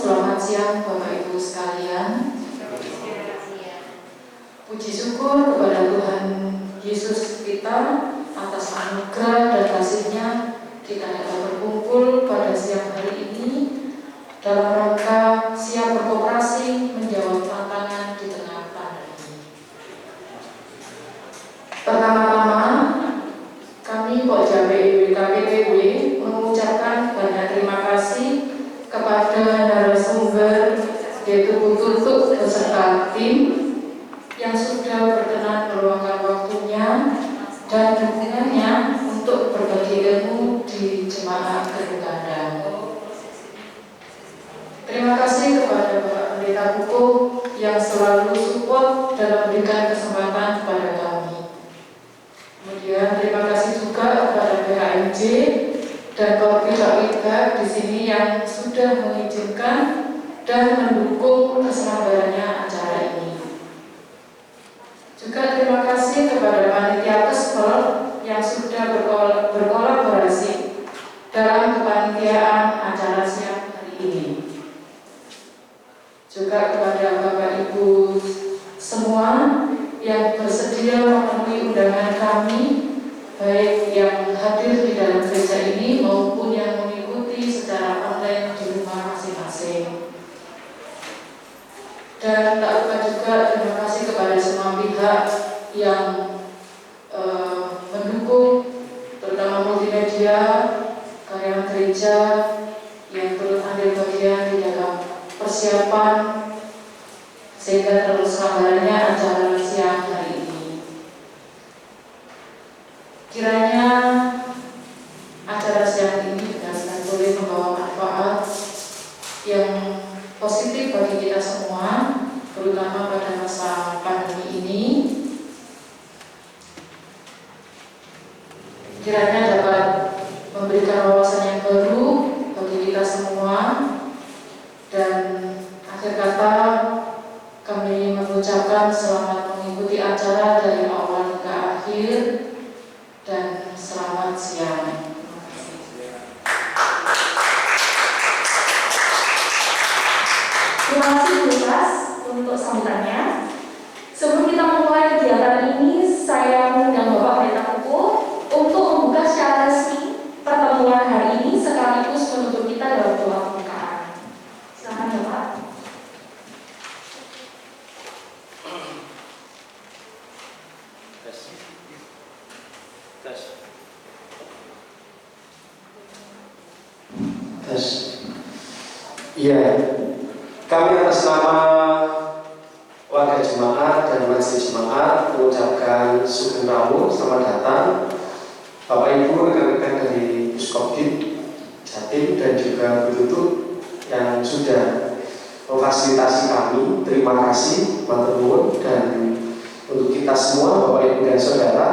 selamat siang Bapak Ibu sekalian. Puji syukur kepada Tuhan Yesus kita atas anugerah dan kasih-Nya kita dapat berkumpul pada siang hari ini dalam rangka siap berkoperasi menjawab tantangan di tengah pandemi. Pertama-tama, kami Pokja PIW KPTW mengucapkan banyak terima kasih kepada narasumber yaitu Bu Tutuk beserta tim yang sudah berkenan meluangkan waktunya dan dukungannya untuk berbagi ilmu di Jemaat Gedung Kandang. Terima kasih kepada Bapak Pendeta Hukum yang selalu support dalam memberikan kesempatan kepada kami. Kemudian terima kasih juga kepada PHMJ dan Korwil Bapeda di sini yang sudah mengizinkan dan mendukung keselambarannya acara ini. Juga terima kasih kepada panitia Kesbel yang sudah berkolaborasi dalam kepanitiaan acara siang hari ini. Juga kepada Bapak Ibu semua yang bersedia memenuhi undangan kami, baik yang hadir di dalam gereja ini maupun yang mengikuti secara online di rumah masing-masing. Dan tak lupa juga terima kasih kepada semua pihak yang mendukung, terutama multimedia, karyawan gereja yang turut ambil bagian di dalam persiapan sehingga terselenggaranya acara siang hari ini. Kiranya acara siang ini benar-benar boleh membawa manfaat yang positif bagi kita semua, terutama pada masa pandemi ini. Kiranya dapat memberikan wawasan yang baru bagi kita semua. Dan akhir kata kami mengucapkan selamat mengikuti acara dari awal hingga akhir dan selamat siang. Terima kasih Bu Lukas untuk sambutannya. Sebelum kita memulai kegiatan ini, saya mengundang Bapak Pendeta Hukum untuk membuka secara resmi pertemuan hari ini sekaligus menutup kita dalam doa pembukaan. Silakan Bapak. Iya, kami atas nama warga jemaat dan majelis jemaat mengucapkan sugeng rawuh, selamat datang Bapak Ibu rekan-rekan dari Puskopdit Jatim dan juga Bu Tutuk yang sudah memfasilitasi kami. Terima kasih, matur nuwun. Dan untuk kita semua Bapak Ibu dan Saudara,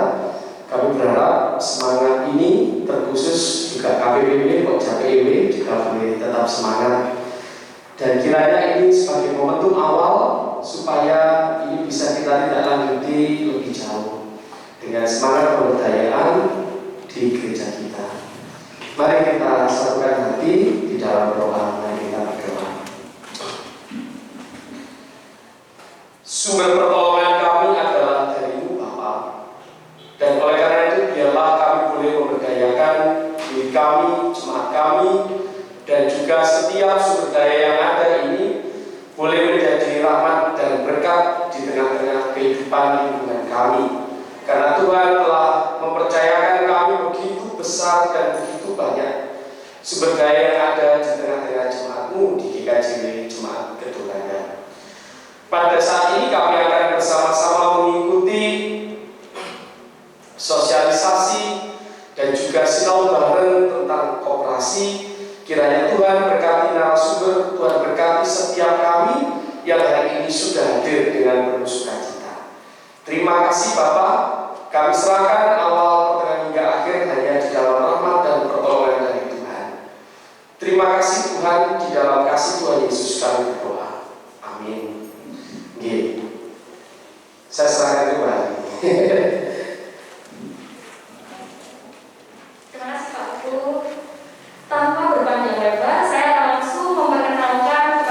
kami berharap semangat ini terkhusus juga KPPW, Pokja PIW juga boleh tetap semangat. Dan kiranya ini sebagai momentum awal supaya ini bisa kita tidak lanjuti lebih jauh dengan semangat pemberdayaan di gereja kita. Mari kita satukan hati di dalam doa. Mari kita berdoa. Sumber pertolongan kami adalah dari-Mu Bapa, dan oleh karena itu biarlah kami boleh memberdayakan diri kami, jemaat kami, dan juga setiap sumber daya yang ada ini boleh menjadi rahmat dan berkat di tengah-tengah kehidupan lingkungan kami. Karena Tuhan telah mempercayakan kami begitu besar dan begitu banyak sumber daya yang ada di tengah-tengah jemaat-Mu di GKJW Jemaat Gedung Kandang. Pada saat ini kami akan bersama-sama mengikuti sosialisasi dan juga sinau bareng tentang koperasi. Kiranya Tuhan berkati narasumber, Tuhan berkati setiap kami yang hari ini sudah hadir dengan penuh sukacita. Terima kasih Bapak, kami serahkan awal, pertengahan hingga akhir hanya di dalam rahmat dan pertolongan dari Tuhan. Terima kasih Tuhan, di dalam kasih Tuhan Yesus kami berdoa. Amin. Oke. Saya serahkan kembali. Terima kasih Pak Hukum. Tanpa berpanjang lebar, saya langsung memperkenalkan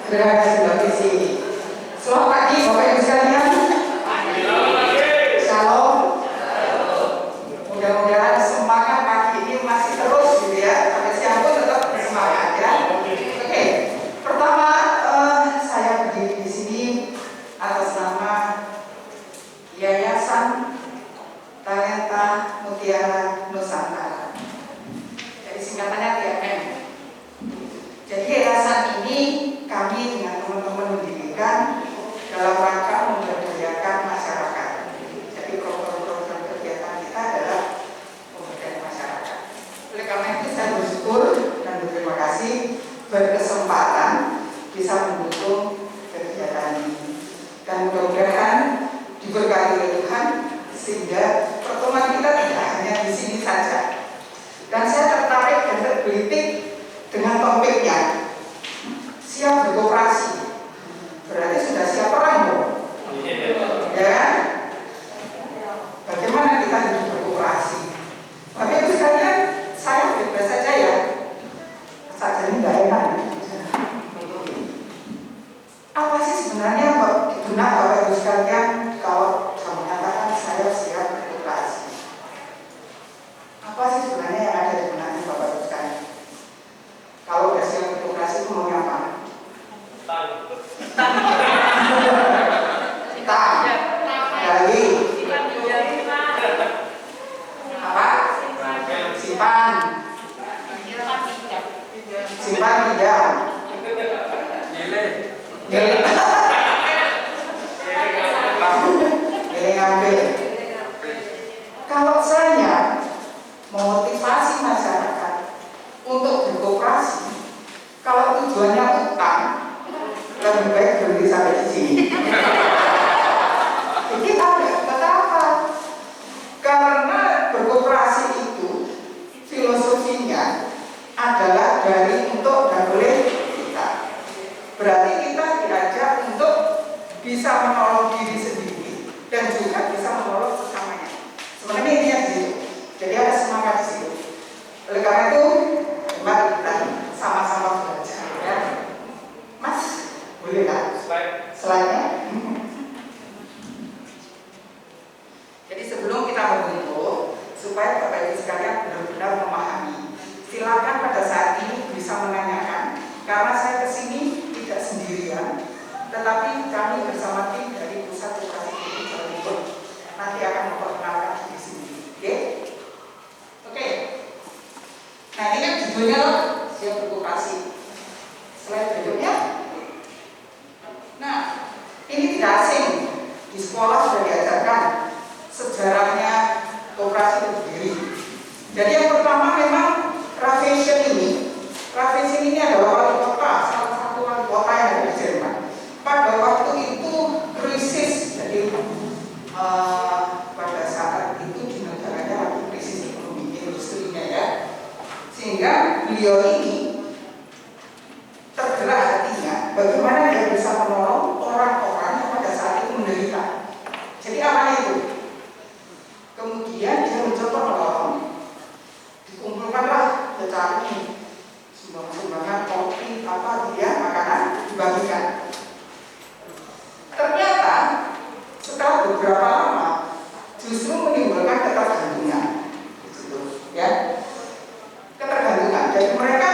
Terima kasih Mbak Desi. Selamat pagi Bapak Ibu sekalian. Shalom. Mudah-mudahan semangat pagi ini masih terus gitu ya. Sampai siang pun tetap bersemangat ya. Oke. Pertama saya berdiri di sini atas nama Yayasan Talenta Mutiara Nusantara. Jadi singkatannya TMN. Jadi yayasan ini kami dengan teman-teman mendirikan dalam rangka memberdayakan masyarakat. Jadi program-program kegiatan kita adalah pemberdayaan masyarakat. Oleh karena itu saya bersyukur dan berterima kasih berkesempatan bisa mendukung kegiatan ini. Dan mudah-mudahan diberkati oleh Tuhan sehingga pertemuan kita tidak hanya di sini saja. Dan saya tertarik dan tergelitik dengan topiknya, siap berkooperasi. Berarti sudah siap perang dong, ya kan? Bagaimana kita hidup berkooperasi? Tapi itu sekalian saya bebas saja ya, saja ini nggak enak. Apa sih sebenarnya benar Bapak Ibu sekalian kalau saya mengatakan saya siap berkooperasi? Apa sih sebenarnya yang ada di benaknya Bapak Ibu sekalian? Kalau udah siap berkooperasi itu maunya apa? Gali. Apa? Simpan. Simpan pinjam. Nilai ngambil. Kalau saya memotivasi masyarakat untuk berkooperasi, kalau tujuannya utang, lebih baik berhenti sampai di sini. Jadi betapa? Karena berkooperasi itu filosofinya adalah dari untuk dan oleh kita. Berarti kita diajak untuk bisa menolong diri sendiri dan juga bisa menolong sesamanya. Sebenarnya ini yang di situ. Jadi ada semangat di situ. Oleh karena itu, mari kita sama-sama belajar. Ya. Mas, boleh kan? Slide-nya. Jadi sebelum kita berkumpul, supaya Bapak Ibu sekalian benar-benar memahami, silakan pada saat ini bisa menanyakan, karena saya kesini tidak sendirian, tetapi kami bersama tim dari Pusat Koperasi Bumi Jawa Timur nanti akan memperkenalkan diri sendiri. Oke? Oke. Nah ini kan judulnya siap berkooperasi. Slide berikutnya. Nah ini tidak asing, di sekolah sudah diajarkan sejarahnya koperasi itu berdiri. Jadi yang pertama memang Ravenshen ini adalah wali kota, salah satu wali kota yang ada di Jerman. Pada waktu itu krisis, jadi pada saat itu di negaranya lagi krisis ekonomi industrinya ya, sehingga beliau ini tergerak hatinya bagaimana dia bisa menolong orang-orang yang pada saat itu menderita. Jadi apa itu? Kemudian dia mencoba menolong, dikumpulkanlah petani, sumbangan kopi apa dia makanan dibagikan. Ternyata setelah beberapa lama justru menimbulkan ketergantungan, gitu, ya, ketergantungan. Jadi mereka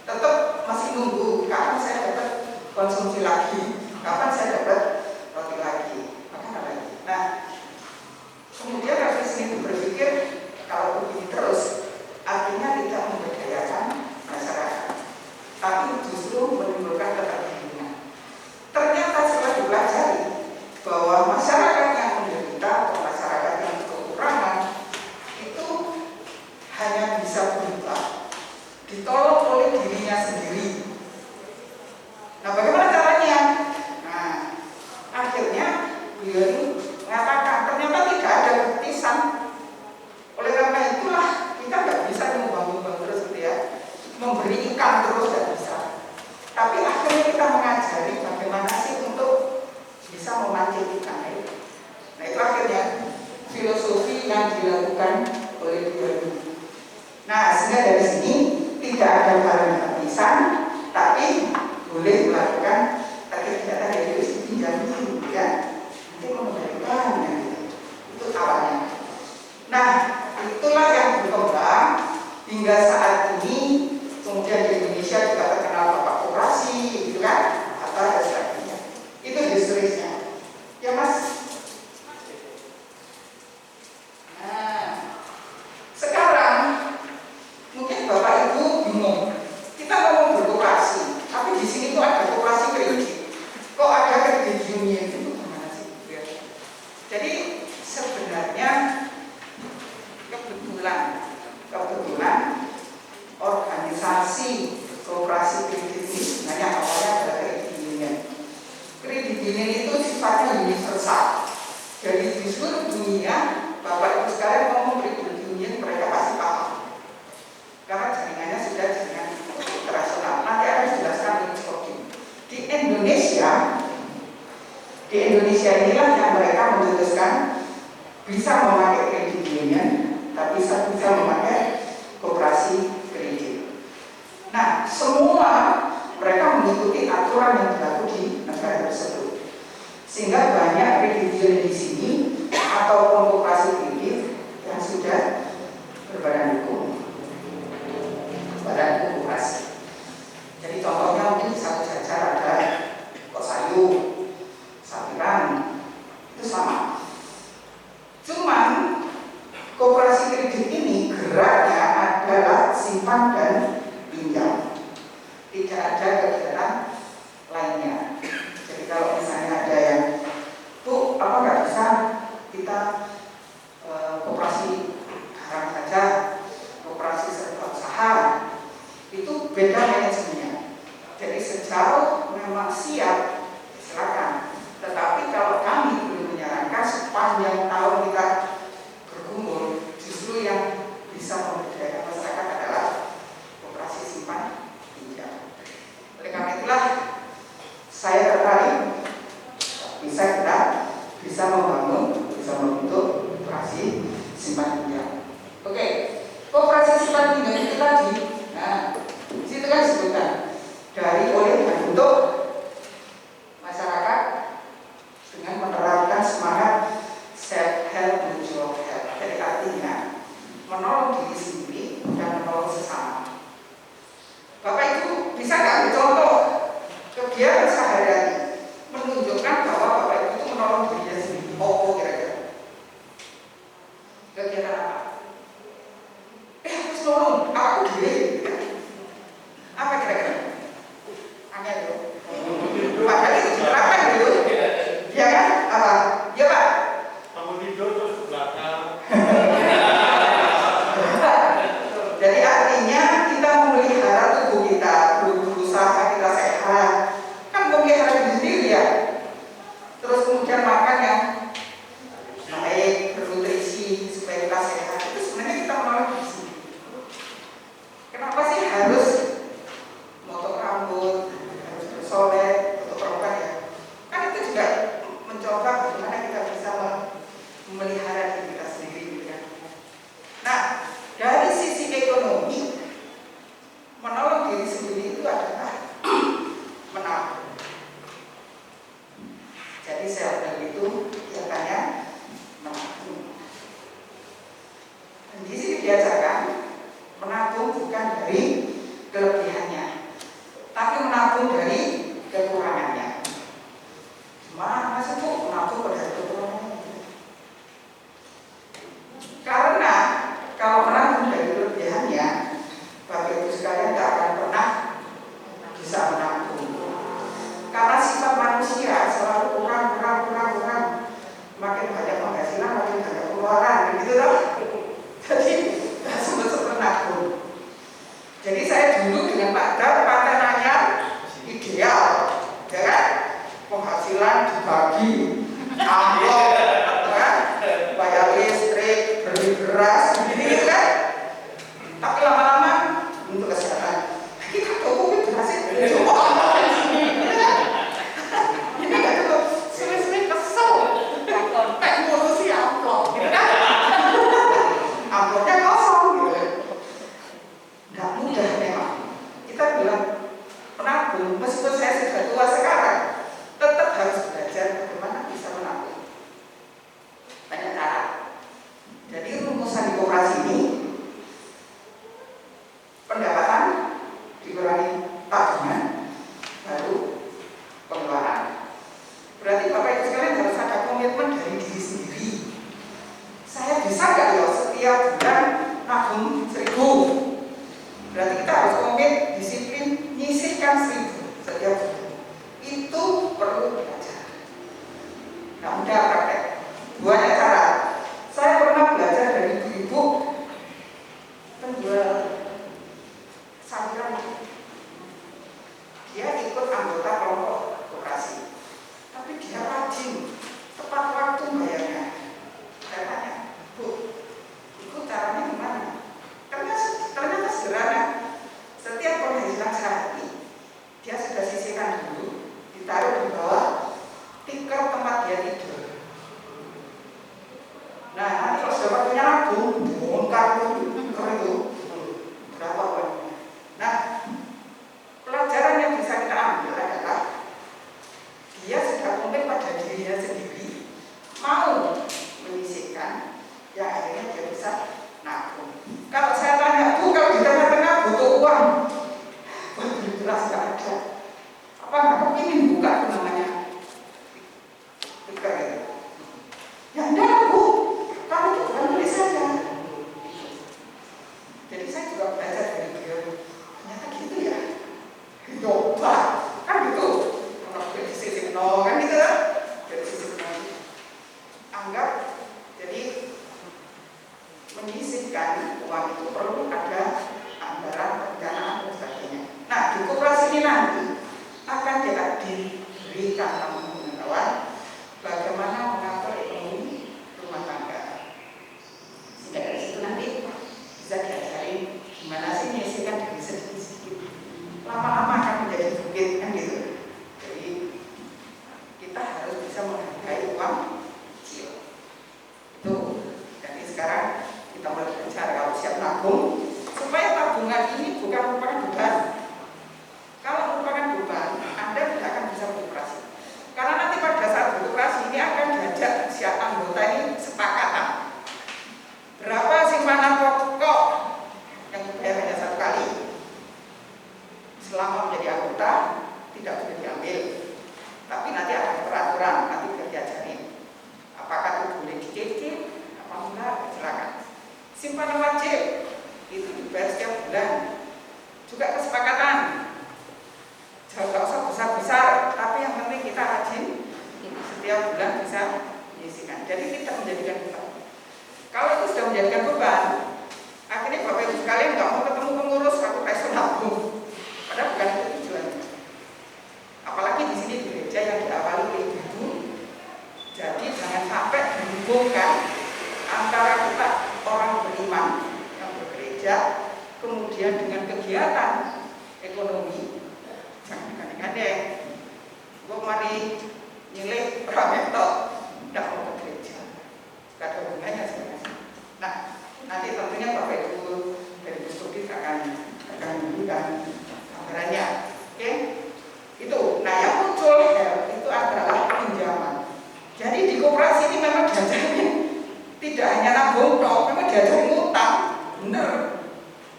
tetap masih nunggu kapan saya dapat konsumsi lagi, kapan saya dapat roti lagi, makanan lagi. Nah, kemudian revisi itu berpikir kalau begini terus artinya tidak memberdayakan masyarakat, tapi justru menimbulkan ketergantungan. Ternyata setelah dipelajari bahwa masyarakat yang menderita atau masyarakat yang kekurangan itu hanya bisa berubah, ditolong oleh dirinya sendiri. Nah, bagaimana caranya? Nah, akhirnya beliau ini mengatakan ternyata tidak ada baptisan. Oleh karena itulah kita nggak bisa membangun terus gitu ya, memberi ikan terus nggak bisa. Tapi akhirnya kita mengajari bagaimana sih untuk bisa memancing ikan. Nah itu akhirnya filosofi yang dilakukan oleh beliau. Nah sehingga dari sini tidak ada barang baptisan, tapi boleh melakukan kooperasi kredit ini sebenarnya awalnya adalah kredit union. Kredit union itu sifatnya universal. Jadi di seluruh dunia, Bapak Ibu sekalian ngomong kredit union mereka pasti paham. Karena jaringannya sudah jaringan internasional. Nanti akan dijelaskan lebih seperti di Indonesia inilah yang mereka memutuskan bisa memakai kredit union, tapi bisa memakai koperasi kredit. Nah, semua mereka mengikuti aturan yang berlaku di negara tersebut, sehingga banyak kredit union di sini atau koperasi kredit yang sudah berbadan hukum, badan koperasi. Jadi contohnya mungkin satu jajar ada Kosayu, Sapiran, itu sama. Cuman koperasi kredit ini geraknya adalah simpan dan pinjam, tidak ada kegiatan lainnya. Jadi kalau misalnya ada yang, Bu, apa nggak bisa kita koperasi barang saja, koperasi serba usaha, itu beda manajemennya. Jadi sejauh memang siap, silakan. Tetapi kalau kami belum menyarankan sepanjang tahun kita berkumpul, justru yang bisa memberdayakan masyarakat adalah koperasi simpan pinjam. Oleh karena itulah saya tertarik kita bisa membentuk koperasi simpan pinjam. Oke, koperasi simpan pinjam itu tadi, nah di situ kan disebutkan oleh dan untuk masyarakat dengan menerapkan semangat self-help mutual help. Jadi artinya menolong diri sendiri dan menolong sesama. Bapak Ibu bisa nggak contoh kegiatan sehari-hari menunjukkan bahwa Bapak Ibu itu menolong dirinya sendiri? Oh, kira-kira kegiatan apa? Harus nolong aku diri. Apa kira-kira? Angin dulu. Padahal itu diterapkan dulu. Ya kan? Apa? Ya Pak? Bangun tidur terus ke belakang. Jadi artinya kita memelihara tubuh kita, berusaha kita sehat. Kan memelihara diri sendiri ya. Terus kemudian makan yang baik, bernutrisi supaya kita sehat. Itu sebenarnya kita menolong diri sendiri. Kenapa sih harus motong rambut, harus bersolek untuk perempuan ya? Kan itu juga mencoba bagaimana kita bisa memelihara diri kita sendiri gitu kan. Nah, dari sisi ekonomi, menolong diri sendiri itu adalah menabung. Jadi self-help itu biasanya menabung. Dan di sini diajarkan menabung bukan dari kelebihannya, tapi menabung dari kekurangannya. Mana sih Bu menabung dari kekurangannya? Karena kalau menabung dari kelebihannya, Bapak Ibu sekalian tidak akan pernah bisa menabung. Karena sifat manusia selalu kurang. Makin banyak penghasilan, makin banyak pengeluaran, begitu loh. Jadi sebut menabung. Jadi saya dulu dengan Pak Dar patenannya ideal, ya kan? Penghasilan dibagi, amplop, kan? Bayar listrik, beli beras, begini kan? Tapi lama-lama untuk kesehatan kita cukup berhasil. Ini nggak cukup, sering-sering kesel, kayak ngurusi amplop, gitu kan? Amplopnya kosong, gitu. Nggak mudah memang. Kita bilang menabung, meskipun saya sudah tua sekarang, tetap harus belajar bagaimana bisa menabung. Banyak cara. Jadi rumusan di koperasi ini, pendapatan dikurangi tabungan, baru pengeluaran. Berarti Bapak Ibu sekalian harus ada komitmen dari diri sendiri. Saya bisa nggak ya setiap bulan nabung 1.000? Berarti kita harus komit, disiplin, nyisihkan 1.000 setiap bulan. Itu perlu belajar. Nggak mudah praktek. Banyak cara. Saya pernah belajar dari ibu-ibu penjual sayuran anggota kelompok koperasi. Tapi dia rajin, tepat waktu bayarnya. Saya tanya, Bu, itu caranya gimana? Ternyata sederhana. Setiap penghasilan sehari, dia sudah sisihkan dulu, ditaruh di bawah tikar tempat dia tidur. Nah, nanti kalau sudah waktunya nabung, bongkar itu berapa uangnya. Nah, pelajaran yang bisa kita ambil adalah dia sudah komit pada dirinya sendiri, mau menyisihkan, ya akhirnya dia bisa nabung. Kalau saya tanya, Bu, kalau di tengah-tengah butuh uang, jelas nggak ada. Apa nggak kepingin buka itu namanya? Tikar itu. Ya enggak, Bu. Kalau itu bukan milik saya. Jadi saya juga belajar dari beliau. Ternyata gitu ya. Coba, kan gitu. Kalau dari sisi nol kan gitu lah. Dari sisi nol. Anggap jadi menyisihkan uang itu perlu ada anggaran, perencanaan dan sebagainya. Nah, di koperasi ini nanti akan diberikan pengetahuan bagaimana mengatur ekonomi rumah tangga. Sehingga dari situ nanti bisa diajarin gimana sih menyisihkan dari sedikit-sedikit. Lama-lama akan menjadi bukit kan gitu. Jadi kita harus bisa menghargai uang kecil. Itu. Jadi sekarang kita mulai bicara kalau siap nabung supaya tabungan ini bukan merupakan beban. Kalau merupakan beban, Anda tidak akan bisa beroperasi. Karena nanti pada saat beroperasi ini akan diajak siap anggota ini sepakatan berapa simpanan pokok yang dibayar hanya 1 kali. Selama menjadi anggota tidak boleh diambil. Tapi nanti ada peraturan, nanti biar diajarin. Apakah itu boleh dicicil, apa enggak, silakan. Simpanan wajib itu dibayar setiap bulan. Juga kesepakatan. Jangan usah besar-besar, tapi yang penting kita rajin setiap bulan bisa menyisihkan. Jadi tidak menjadikan beban. Kalau itu sudah menjadikan beban, akhirnya Bapak Ibu sekalian nggak mau ketemu pengurus, aku pensiun nabung. Padahal bukan itu tujuannya. Apalagi di sini di gereja yang diawali oleh ibu. Jadi jangan sampai dihubungkan antara kita orang beriman yang bekerja, kemudian dengan kegiatan ekonomi. Jangan gandeng-gandeng. Gue mari nyilih prametok, tidak mau ke gereja. Gak ada hubungannya sebenarnya. Nah, nanti tentunya Bapak Ibu dari Bu Sudit akan memberikan gambarannya. Oke? Itu. Nah, yang muncul itu adalah pinjaman. Jadi di koperasi ini memang diajarin tidak hanya nabung toh, memang diajarin ngutang, bener.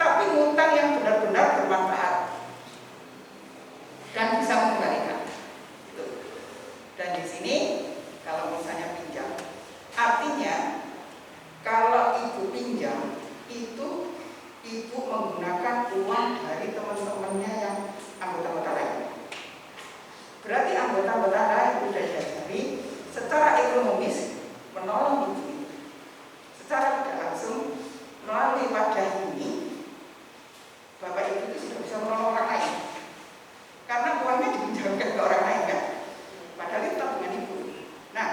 Tapi ngutang yang benar-benar bermanfaat dan bisa mengembalikan. Itu. Dan di sini kalau misalnya pinjam, artinya kalau ibu pinjam itu ibu menggunakan uang dari teman-temannya yang anggota-anggota lain. Berarti anggota-anggota lain sudah diajari secara ekonomis menolong ibu. Secara tidak langsung melalui wadah ini Bapak Ibu itu sudah bisa menolong orang lain. Karena uangnya dipinjamkan ke orang lain kan. Padahal itu tabungan ibu. Nah,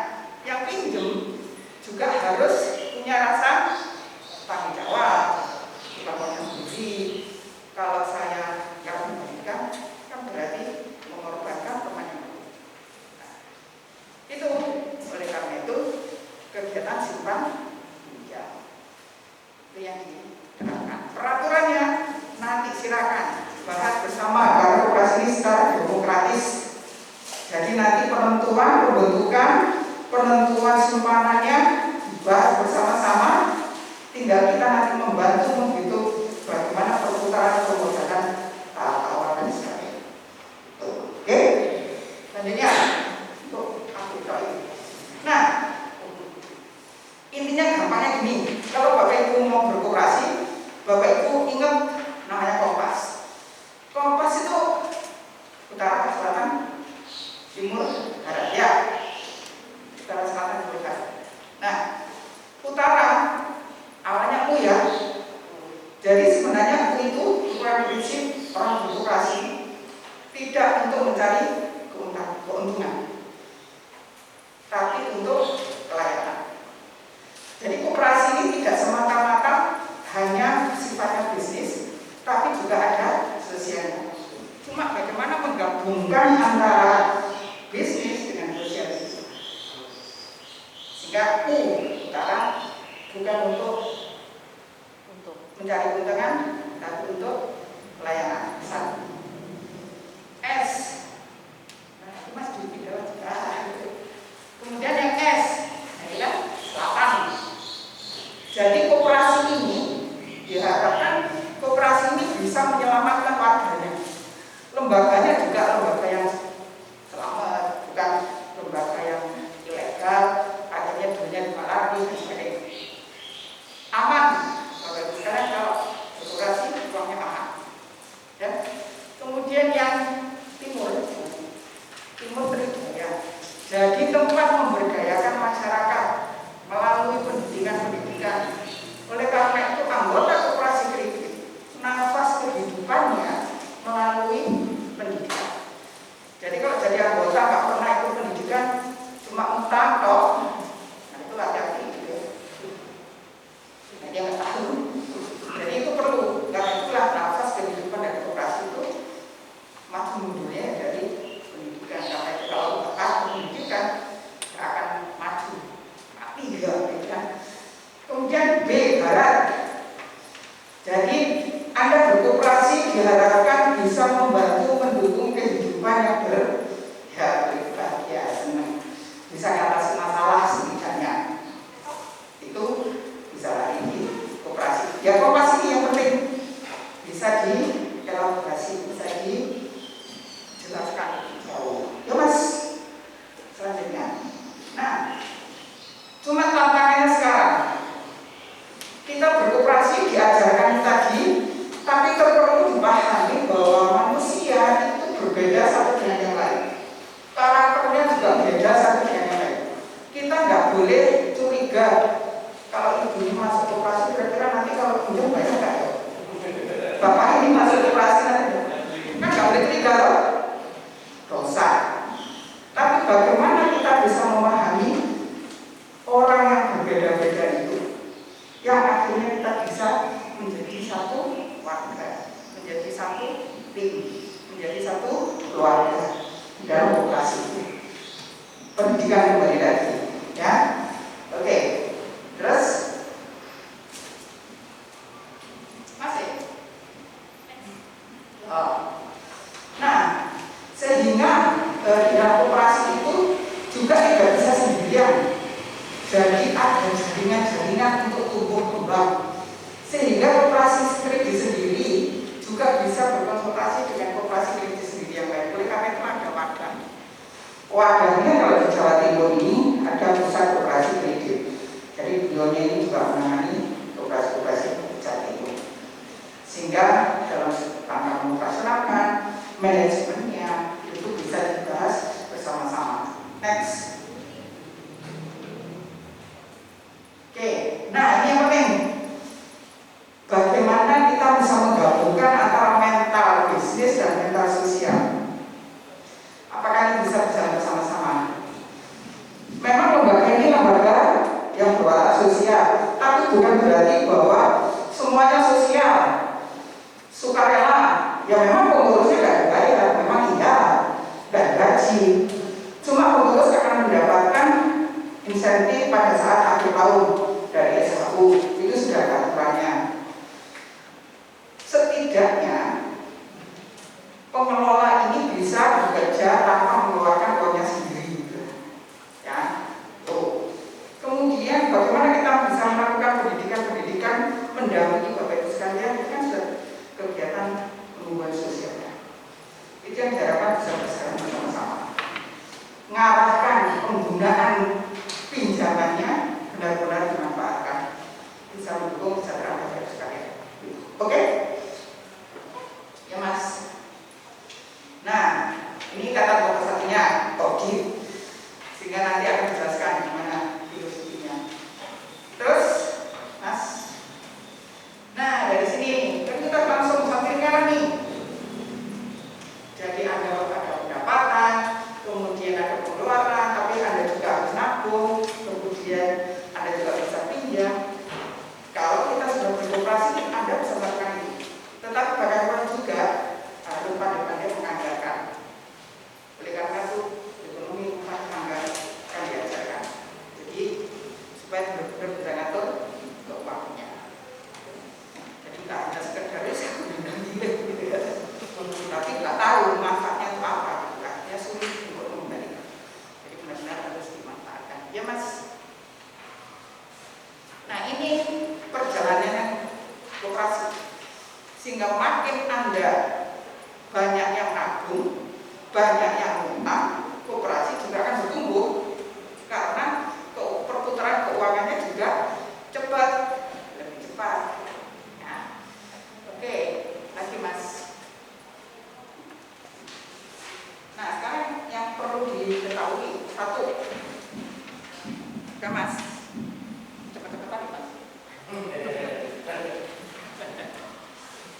yang pinjam juga harus punya rasa tanggung jawab. Bukan uangnya sendiri. Kalau saya nggak memberikan, kan berarti mengorbankan teman yang lain. Nah, itu oleh karena itu kegiatan simpan pinjam itu yang diterapkan. Peraturannya nanti silakan bahas bersama karena koperasi ini secara demokratis. Jadi nanti penentuan simpanannya dibahas bersama-sama. Tinggal kita nanti membantu menghitung bagaimana perputaran pemodal tahap awal dan sebagainya. Oke, selanjutnya untuk aku ini. Nah, intinya gampangnya gini. Kalau Bapak Ibu mau berkoperasi, Bapak Ibu ingat namanya kompas. Kompas itu utara, selatan, timur, barat ya. Utara, selatan, timur, barat. Nah, utara awalnya U ya. tidak untuk mencari keuntungan, tapi untuk pelayanan. Jadi koperasi ini tidak semata-mata hanya sifatnya bisnis, tapi juga ada sosialnya. Cuma bagaimana menggabungkan antara bisnis dengan sosial, sehingga sekarang bukan untuk mencari keuntungan, tapi untuk pelayanan. Satu. S. Nah, itu Mas di video. Kemudian yang S, adalah 8. Jadi koperasi ini diharapkan koperasi ini bisa menyelamatkan warganya. Lembaganya juga lembaga yang selamat, bukan lembaga yang ilegal, akhirnya dunia dimarahi dan sebagainya. Aman, Bapak Ibu sekalian, kalau koperasi uangnya aman. Ya. Kemudian yang timur berdaya. Jadi tempat memberdayakan masyarakat melalui pendidikan. Oleh karena itu anggota koperasi kredit nafas kehidupannya melalui pendidikan. Jadi kalau jadi anggota nggak pernah ikut pendidikan, cuma utang toh, nah itu hati-hati gitu. Nah, dia nggak tahu. Jadi itu perlu. Karena itulah nafas kehidupan dari koperasi itu maju mundurnya dari pendidikan. Karena itu kalau tepat pendidikan nggak akan maju, mati juga, kan? Kemudian B, barat. Jadi Anda berkoperasi diharapkan bisa membantu mendukung kehidupan yang berbahagia, senang, bisa mengatasi masalah setidaknya. Itu bisa lari di koperasi. Ya koperasi ini yang penting bisa dielaborasi, bisa dijelaskan jauh. Ya Mas, selanjutnya. Nah, cuma tantangannya sekarang kita berkoperasi diajarkan tadi, tapi perlu dipahami bahwa manusia itu berbeda satu dengan yang lain. Karakternya juga beda satu dengan yang lain. Kita nggak boleh curiga kalau ibu ini masuk koperasi, kira-kira nanti kalau kunjung banyak nggak ya? Bapak ini masuk koperasi nanti kan nggak boleh curiga loh, dosa. Tapi bagaimana kita bisa memahami orang yang berbeda-beda itu, yang akhirnya kita bisa menjadi satu warga, menjadi satu tim, menjadi satu keluarga dalam koperasi. Pendidikan kembali lagi, ya. Oke, terus masih. Nah, sehingga di dalam koperasi itu juga tidak bisa sendirian. Jadi ada jaringan-jaringan untuk tumbuh kembang, sehingga koperasi kredit sendiri juga bisa berkonsultasi dengan koperasi kredit sendiri yang lain. Oleh karena itu ada wadah. Wadahnya kalau di Jawa Timur ini ada pusat koperasi kredit. Jadi beliaunya ini juga menangani koperasi-koperasi Jawa Timur. Sehingga dalam rangka mengoperasionalkan manajemennya itu bisa dibahas bersama-sama. Next. Oke, nah ini yang penting. Bagaimana kita bisa menggabungkan antara mental bisnis dan mental sosial? Apakah ini bisa berjalan bersama-sama? Memang lembaga ini lembaga yang berwatak sosial, tapi bukan berarti bahwa semuanya sosial, sukarela. Ya memang pengurusnya tidak dibayar, memang iya, tidak gaji. Cuma pengurus akan mendapatkan insentif pada saat akhir tahun dari SHU, itu sudah ada aturannya. Setidaknya pengelola ini bisa bekerja tanpa mengeluarkan uangnya sendiri, ya. Tuh. Kemudian bagaimana kita bisa melakukan pendidikan mendampingi Bapak Ibu sekalian, itu kan sudah kegiatan hubungan sosialnya. Itu yang diharapkan bisa berjalan bersama-sama. Ngarahkan penggunaan pinjamannya benar-benar dimanfaatkan, bisa mendukung kesejahteraan Bapak Ibu sekalian. Oke? Ya Mas. Nah, ini kata Bapak satunya, Togi, sehingga nanti akan dijelaskan gimana filosofinya. Terus, Mas. Nah, dari sini kan kita langsung sampaikan nih. Jadi ada banyak yang utang, koperasi juga akan bertumbuh karena perputaran keuangannya juga cepat, lebih cepat. Nah, oke, lagi Mas. Nah, sekarang yang perlu diketahui satu, oke Mas, cepat-cepatan Mas.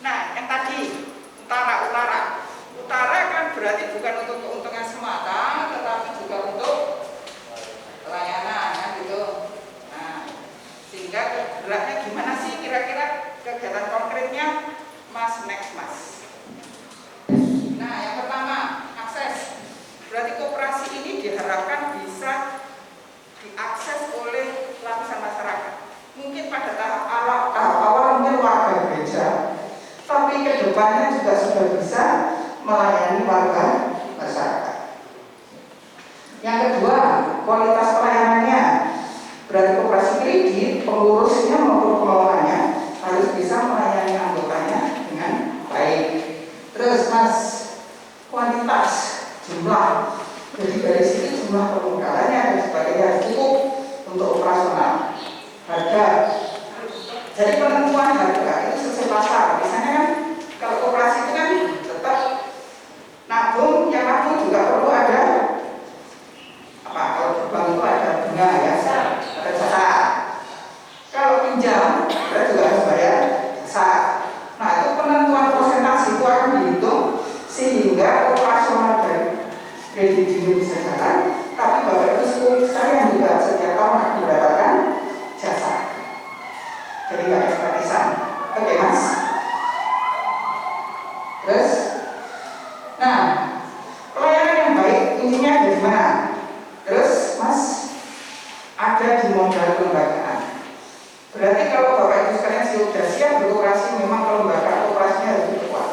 Nah, yang tadi utara kan berarti bukan untuk keuntungan semata, tetapi juga untuk pelayanan, kan gitu. Nah, sehingga geraknya gimana sih kira-kira kegiatan konkretnya, Mas? Next, Mas. Nah, yang pertama, akses. Berarti koperasi ini diharapkan bisa diakses oleh lapisan masyarakat. Mungkin pada tahap awal mungkin warga gereja, tapi kedepannya juga sudah bisa melayani warga masyarakat. Yang kedua, kualitas pelayanannya. Berarti koperasi kredit, pengurusnya maupun pengelolanya harus bisa melayani anggotanya dengan baik. Terus Mas, kuantitas, jumlah. Jadi dari sini jumlah pemodalnya dan sebagainya harus cukup untuk operasional. Harga. Jadi penentuan harga itu sesuai pasar. Misalnya kan kalau koperasi itu kan tetap nabung, yang nabung juga perlu ada apa? Kalau di bank itu ada bunga ya, ada jasa. Kalau pinjam, kita juga harus bayar jasa. Nah itu penentuan persentase itu akan dihitung sehingga operasional dari kredit ini bisa jalan. Tapi Bapak Ibu sekalian juga setiap tahun akan mendapatkan jasa. Jadi nggak ada gratisan. Oke Mas. Terus, nah pelayanan yang baik intinya ada di mana? Terus Mas, ada di modal kelembagaan. Berarti kalau Bapak Ibu sekalian sudah siap beroperasi, memang kelembagaan operasinya harus kuat.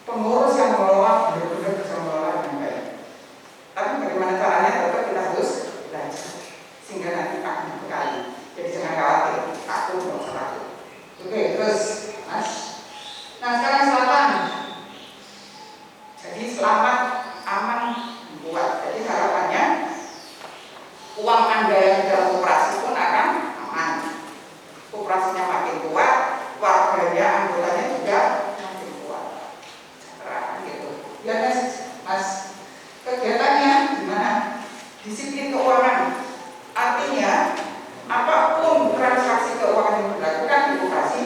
Pengurus yang mengelola benar-benar bisa mengelola dengan baik. Tapi bagaimana caranya? Tetap kita harus belajar sehingga nanti akan dibekali. Jadi jangan khawatir, takut nggak usah takut. Oke, terus Mas. Nah sekarang selatan. Jadi selamat, aman, kuat. Jadi harapannya uang Anda yang dalam operasi pun akan aman. Operasinya makin kuat, warganya, anggotanya juga makin kuat. Terang gitu. Ya Mas. Kegiatannya gimana? Disiplin keuangan. Artinya apapun transaksi keuangan yang dilakukan di koperasi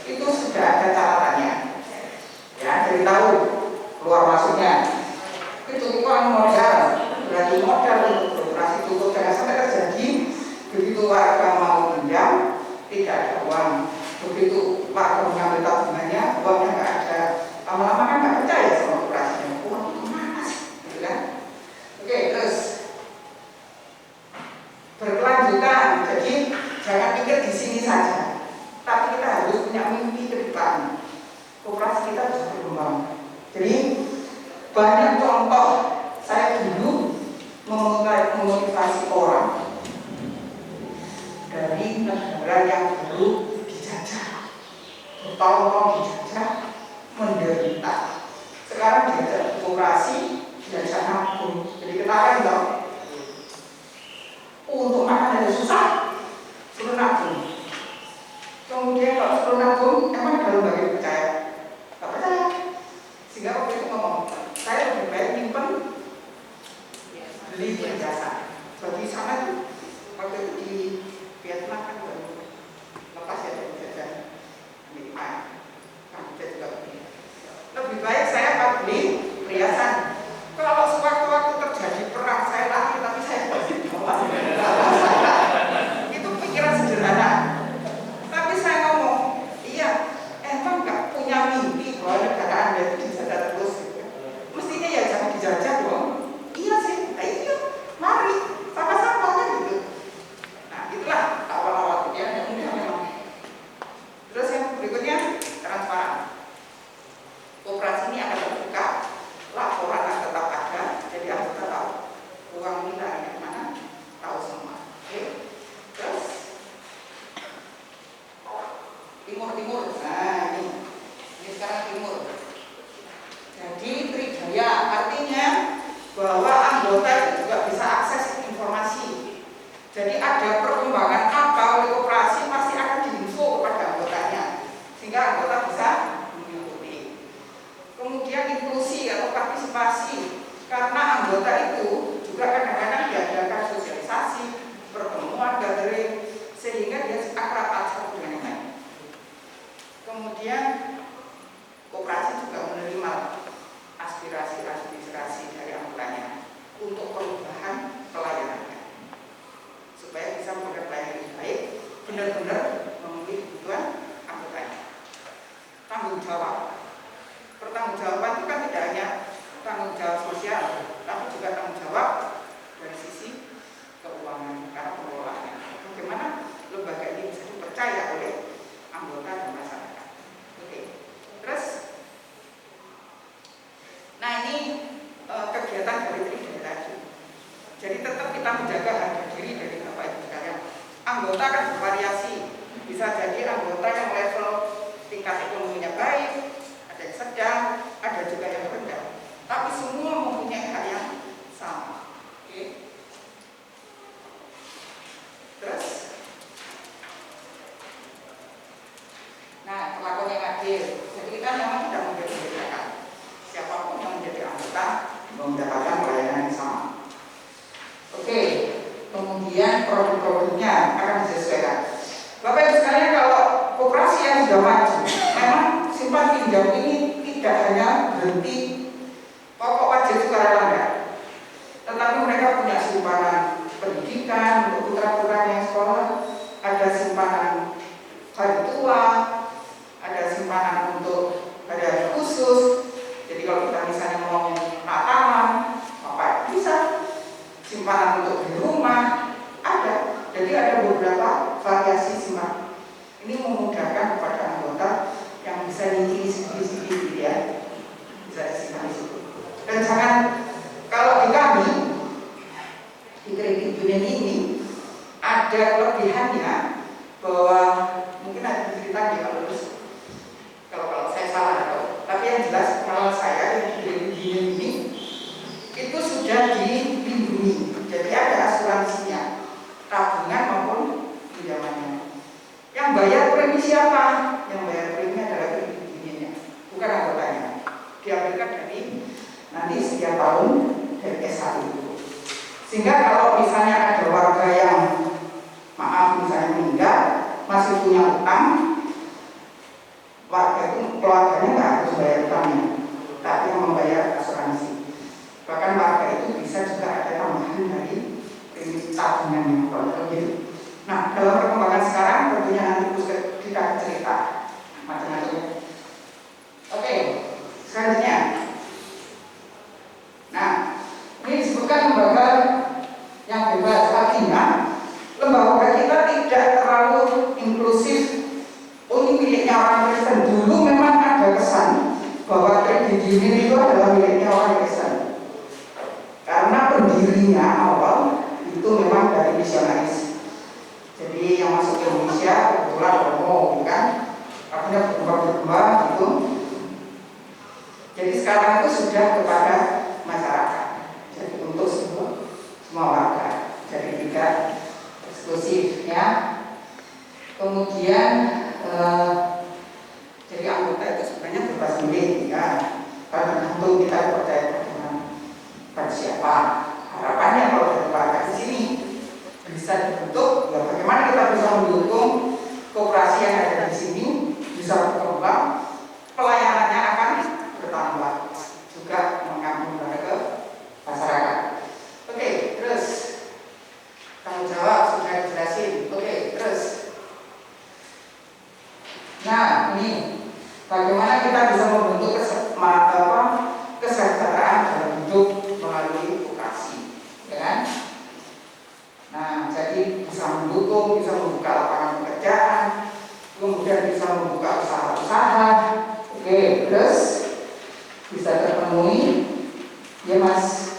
itu sudah ada catatannya. Ya, jadi tahu keluar masuknya. Itu uang modal, berarti modal untuk beroperasi tutup. Jangan sampai terjadi begitu warga mau pinjam tidak ada uang. Begitu warga mengambil tabungannya, uangnya nggak ada. Lama-lama kan nggak percaya sama operasinya. Uang itu mana sih? Gitu kan? Oke, terus berkelanjutan. Jadi jangan pikir di sini saja, tapi kita harus punya mimpi ke depan. Koperasi kita bisa berkembang. Jadi banyak contoh. Saya dulu memotivasi orang dari negara yang dulu dijajah, bertahun-tahun dijajah, menderita. Sekarang diajak koperasi, diajak nabung. Jadi ketahuan dong. Untuk makan ada susah, suruh nabung. Kemudian kalau suruh nabung, emang ada lembaga percaya? Gak percaya. Sehingga waktu itu ngomong, saya lebih baik nyimpen, beli berjasa. Bagi sana tuh, waktu itu di Vietnam kan baru lepas ya dari jajan Amerika. Nah, kita juga beli. Lebih baik saya beli perhiasan. Kalau sewaktu-waktu terjadi perang, saya lari tapi saya masih bawa. Itu pikiran sederhana. Tapi saya ngomong, iya, emang nggak punya mimpi bahwa negara Anda itu dijajah terus. Mestinya ya jangan dijajah dong. Iya sih, nah iya, mari sama-sama kan gitu. Nah itulah awal-awal bahwa anggota itu juga bisa akses informasi. Jadi ada perkembangan apa oleh koperasi pasti akan diinfo kepada anggotanya, sehingga anggota bisa mengikuti. Kemudian inklusi atau partisipasi, karena anggota itu juga kadang-kadang diadakan sosialisasi, pertemuan, gathering, sehingga dia akrab satu dengan yang lain. Kemudian koperasi juga menerima aspirasi dari anggotanya untuk perubahan pelayanannya, supaya bisa memberikan pelayanan yang baik, benar-benar memenuhi kebutuhan anggotanya. Tanggung jawab, pertanggungjawaban itu kan tidak hanya tanggung jawab sosial, tapi juga tanggung jawab dari sisi keuangan, karena pengelolaannya. Bagaimana lembaga ini bisa dipercaya oleh anggota dan masyarakat. Oke. Terus, nah ini kegiatan politik dari tadi. Jadi tetap kita menjaga harga diri dari Bapak Ibu sekalian. Anggota kan bervariasi, bisa jadi anggota yang level tingkat ekonominya baik, ada yang sedang, ada juga yang rendah. Tapi semua mempunyai hak yang sama. Oke. Terus, nah perlakuan yang adil. Jadi kita memang tidak membedakan siapapun yang menjadi anggota mendapatkan pelayanan yang sama. Oke. Kemudian produk-produknya akan disesuaikan. Bapak Ibu sekalian, kalau koperasi yang sudah maju, memang simpan pinjam ini tidak hanya berhenti pokok wajib sukarela, tetapi mereka punya simpanan pendidikan untuk putra-putra yang sekolah, ada simpanan hari tua, ada simpanan untuk hari khusus. Jadi kalau kita misalnya mau Natalan, apa bisa simpanan untuk di rumah ada. Jadi ada beberapa variasi simpanan. Ini memudahkan kepada anggota yang bisa nyicil sedikit-sedikit ya, bisa disimpan di situ. Dan jangan, kalau di kami di kredit union ini ada kelebihannya bahwa mungkin ada cerita kalau lulus, kalau saya salah atau, tapi yang jelas kalau saya di kredit union ini itu sudah dilindungi. Jadi ada asuransinya, tabungan maupun pinjamannya. Yang bayar premi siapa? Yang bayar premi adalah kredit unionnya, bukan anggotanya. Diambilkan dari nanti setiap tahun dari S1 itu. Sehingga kalau misalnya ada warga yang maaf misalnya meninggal masih punya utang, warga itu keluarganya nggak harus bayar utangnya, tapi yang membayar asuransi. Bahkan warga itu bisa juga ada tambahan dari premi tabungannya kalau gitu. Nah, dalam perkembangan sekarang tentunya nanti kita cerita macam-macam. Oke, selanjutnya. Nah, ini disebutkan lembaga yang bebas. Artinya lembaga kita tidak terlalu inklusif. Oh, ini miliknya orang Kristen. Dulu memang ada kesan bahwa kredit union itu adalah miliknya orang Kristen, karena pendirinya awal itu memang dari misionaris. Jadi yang masuk ke Indonesia kebetulan Romo, kan? Akhirnya berkembang gitu. Jadi sekarang itu sudah kepada masyarakat. Jadi untuk semua warga. Jadi tidak eksklusif ya. Kemudian jadi anggota itu sebenarnya bebas milih ya. Karena tentu kita percaya dengan pada siapa. Harapannya kalau dari warga di sini bisa dibentuk, ya bagaimana kita bisa mendukung koperasi yang ada di sini bisa berkembang, pelayanannya akan bertambah, juga mengampuni ke masyarakat. Oke, terus tanggung jawab sudah dijelasin. Oke, terus, nah ini bagaimana kita bisa membentuk kesejahteraan dalam hidup melalui koperasi, ya kan? Nah, jadi bisa mendukung, bisa membuka lapangan pekerjaan, kemudian bisa membuka usaha-usaha. Oke, terus bisa terpenuhi, ya Mas.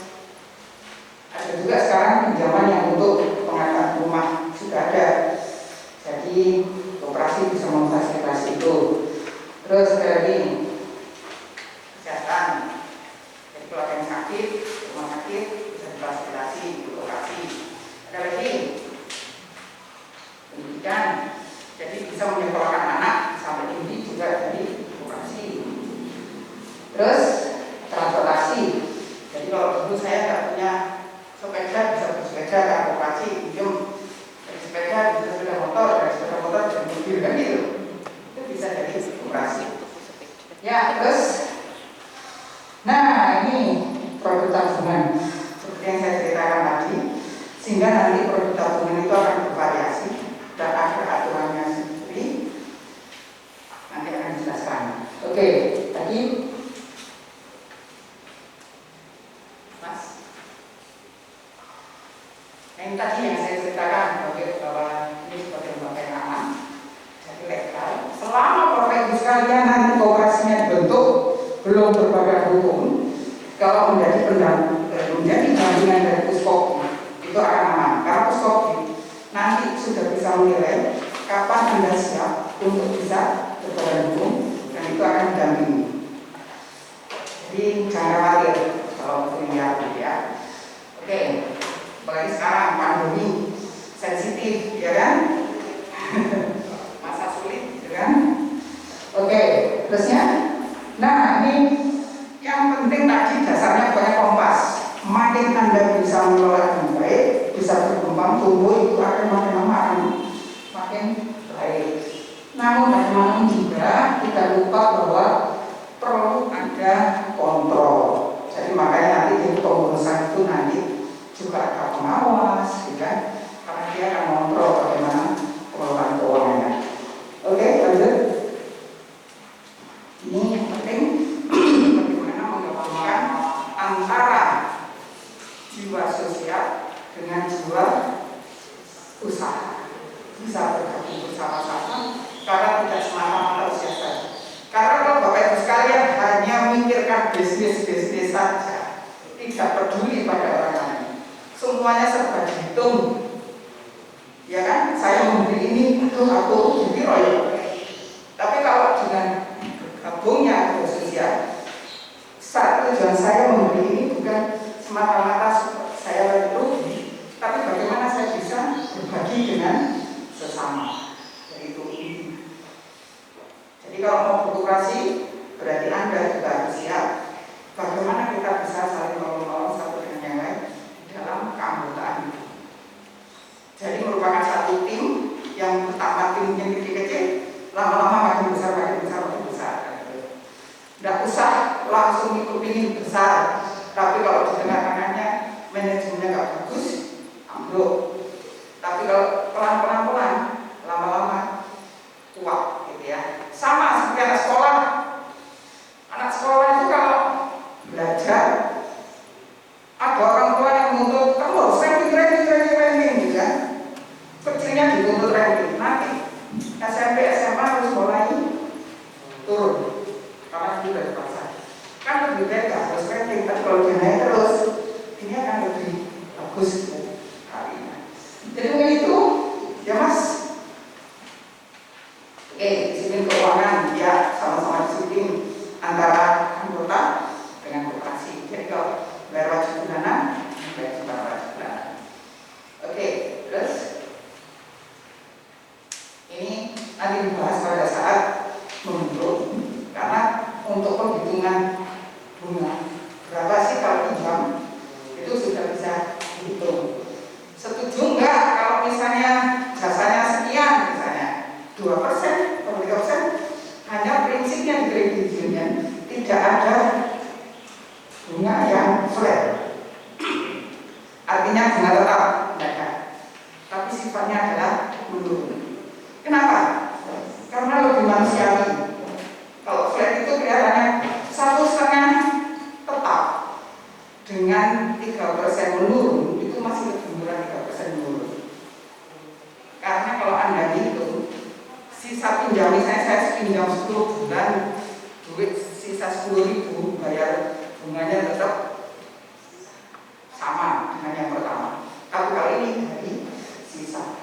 Ada juga sekarang pinjaman yang untuk pengadaan rumah sudah ada. Jadi koperasi bisa memfasilitasi itu. Terus dari kesehatan, jadi kalau ada yang sakit rumah sakit bisa difasilitasi, lokasi. Ada lagi pendidikan, jadi bisa menyekolahkan anak sampai tinggi juga dari lokasi. Terus transportasi, jadi kalau dulu saya nggak punya sepeda, bisa bersepeda ke lokasi, pinjam dari sepeda bisa sepeda motor, dari sepeda motor bisa mobil, kan gitu. Itu bisa dari lokasi. Ya, terus nah ini produk tabungan seperti yang saya ceritakan tadi, sehingga nanti produk tabungan itu akan bervariasi dan ada aturannya sendiri, nanti akan dijelaskan. Oke, tadi Mas, yang tadi yang saya ceritakan bahwa ini sebagai lembaga yang aman, jadi legal. Selama Bapak Ibu sekalian nanti kooperasinya dibentuk, belum berbadan hukum, kalau menjadi jaminan dari Puskop itu akan aman. Karena Puskop nanti sudah bisa menilai kapan Anda siap untuk bisa berbadan hukum, dan itu akan didampingi. Jadi jangan khawatir kalau melihat ya. Oke, apalagi sekarang pandemi sensitif, ya kan? Masa sulit, ya kan? Oke, terusnya. Nah, ini yang penting tadi dasarnya banyak kompas. Makin Anda bisa mengelola dengan baik, bisa berkembang, tumbuh, itu akan makin lama makin baik. Namun bagaimana juga tidak lupa bahwa perlu ada kontrol. Jadi makanya nanti di pengurusan itu nanti juga ada pengawas, ya, karena dia akan mengontrol bagaimana pengelolaan keuangannya. Oke, lanjut. Ini yang penting bagaimana menggabungkan antara jiwa sosial dengan jiwa usaha, bisa bergabung bersama-sama karena tidak semata-mata usia saja. Karena kalau Bapak Ibu sekalian hanya memikirkan bisnis saja, tidak peduli pada orang lain, semuanya serba dihitung, ya kan? Saya membeli ini untuk aku jadi royal. Tapi kalau dengan gabungnya sosial, saat tujuan saya membeli ini bukan semata-mata saya rugi, tapi bagaimana saya bisa berbagi dengan sesama. Jadi kalau mau berkooperasi, berarti Anda juga harus siap bagaimana kita bisa saling menolong satu dengan yang lain dalam keanggotaan itu. Jadi merupakan satu tim yang pertama timnya kecil-kecil, lama-lama makin besar. Tidak usah langsung ingin besar, tapi kalau di tengah-tengahnya manajemennya nggak bagus, ambruk. Tapi kalau pelan-pelan, lama-lama kuat, gitu ya. Sama seperti anak sekolah. Anak sekolah itu kalau belajar, ada orang tua yang menuntut kamu harus ranking, gitu kan? Kecilnya dituntut ranking, nanti SMP, SMA harus mulai turun. Karena itu sudah dipaksa. Kan lebih baik gak harus ranking, tapi kalau dia naik terus, ini akan lebih bagus kali ini. Jadi mungkin itu, ya Mas. Oke, disiplin keuangan, ya sama-sama disiplin antara anggota dengan koperasi. Jadi kalau bayar wajib bulanan, bayar wajib bulanan. Oke, terus ini nanti dibahas pada saat membentuk, karena untuk penghitungan bunga berapa sih kalau pinjam itu sudah bisa dihitung. Setuju enggak kalau misalnya jasanya sekian, misalnya 2% atau 3%, hanya prinsipnya di kredit union tidak ada bunga yang flat, artinya bunga tetap ada, tapi sifatnya adalah menurun. Kenapa? Karena lebih manusiawi. Kalau flat itu kelihatannya 1,5 tetap dengan 3% menurun, itu masih lebih murah 3% menurun. Karena kalau Anda hitung sisa pinjam, misalnya saya pinjam 10 bulan, duit sisa 10.000, bayar bunganya tetap sama dengan yang pertama. Tapi kali ini dari sisa,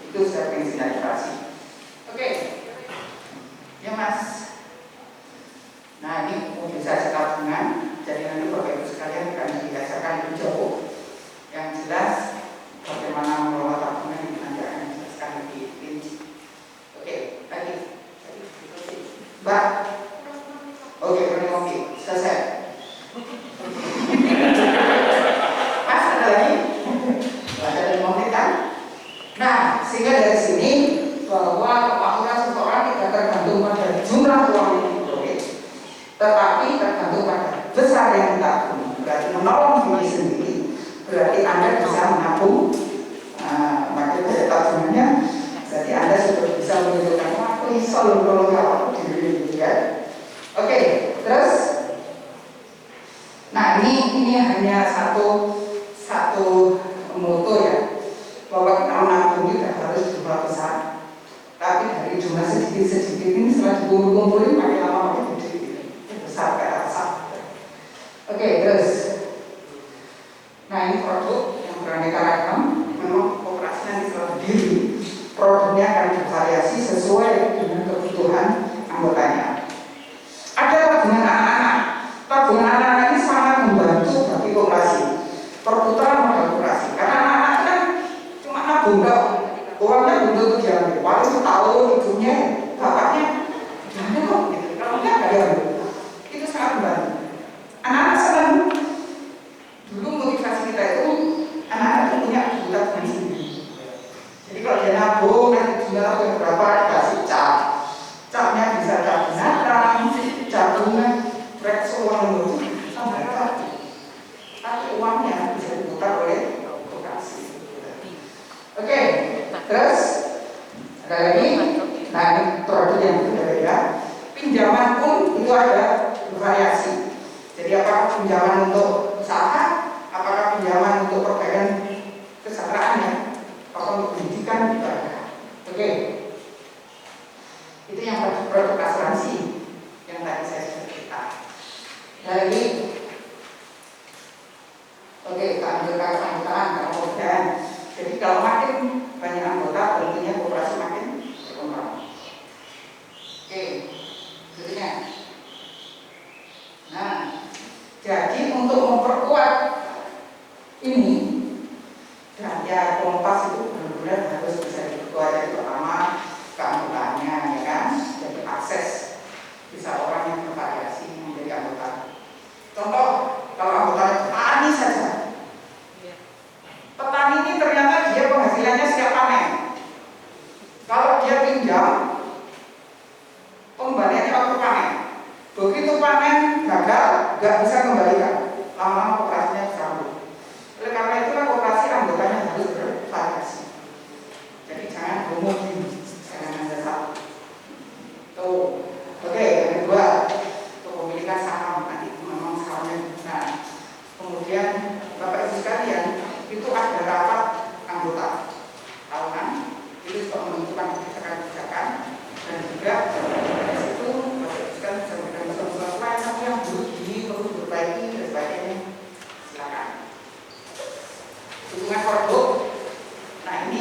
itu sudah prinsip inflasi. Oke, ya Mas. Nah ini mobilisasi tabungan, jadi nanti Bapak Ibu sekalian akan menolong diri sendiri, berarti Anda bisa menabung, makin banyak tabungannya, jadi Anda sudah bisa menunjukkan aku selalu kalau diri ya. Oke, terus, nah ini hanya satu moto ya, bahwa kita menabung juga harus jumlah besar, tapi dari jumlah sedikit ini setelah dikumpulin makin lama makin gede, besar ke atas. Oke, terus, nah ini produk yang beraneka ragam, memang operasinya selalu berdiri, produknya akan bervariasi sesuai dengan kebutuhan anggotanya. Ada tabungan anak-anak. Tabungan anak-anak ini sangat membantu bagi koperasi, perputaran modal koperasi. Karena anak-anak kan cuma nabung dong, uangnya belum tentu diambil. Paling setahun ibunya, bapaknya diambil kok. Gitu. Kalau enggak diambil, itu sangat membantu. Anak-anak senang. Dulu motivasi kita itu anak-anak itu punya tabungan sendiri. Jadi kalau dia nabung, nanti jumlah yang berapa dikasih cap. Capnya bisa cap binatang, cap bunga, rekso uang itu sampai satu. Tapi uangnya bisa diputar oleh koperasi. Oke, terus ada lagi. Nah ini produk yang berbeda. Pinjaman pun itu ada bervariasi. Jadi apakah pinjaman untuk usaha, apakah pinjaman untuk perbaikan kesejahteraan ya, atau untuk pendidikan juga ada. Oke. Itu yang produk asuransi yang tadi saya sudah cerita. Lagi, oke, keanggotaan, keanggotaan. Jadi kalau makin banyak anggota, tentunya koperasi makin berkembang. Oke, seterusnya. Nah, jadi untuk memperkuat ini, dan ya Kompas itu benar-benar harus bisa diperkuat. Yang pertama keanggotaannya, ya kan? Jadi akses bisa orang yang bervariasi menjadi anggota. Contoh, kalau anggotanya petani saja, petani ini ternyata dia penghasilannya setiap panen. Kalau dia pinjam, pembaliannya waktu panen. Begitu panen gagal, nggak bisa kembalikan. Lama-lama koperasinya terganggu. Oleh karena itulah koperasi anggotanya harus bervariasi. Jadi jangan homogen, jangan hanya satu. Tuh, oke. Yang kedua, kepemilikan saham nanti memang sahamnya. Nah, kemudian Bapak Ibu sekalian, itu ada rapat anggota tahunan, itu juga menentukan kebijakan-kebijakan dan juga dari situ Bapak Ibu sekalian bisa memberikan masukan yang buruk ini perlu diperbaiki dan sebagainya. Silakan. Dukungan produk. Nah ini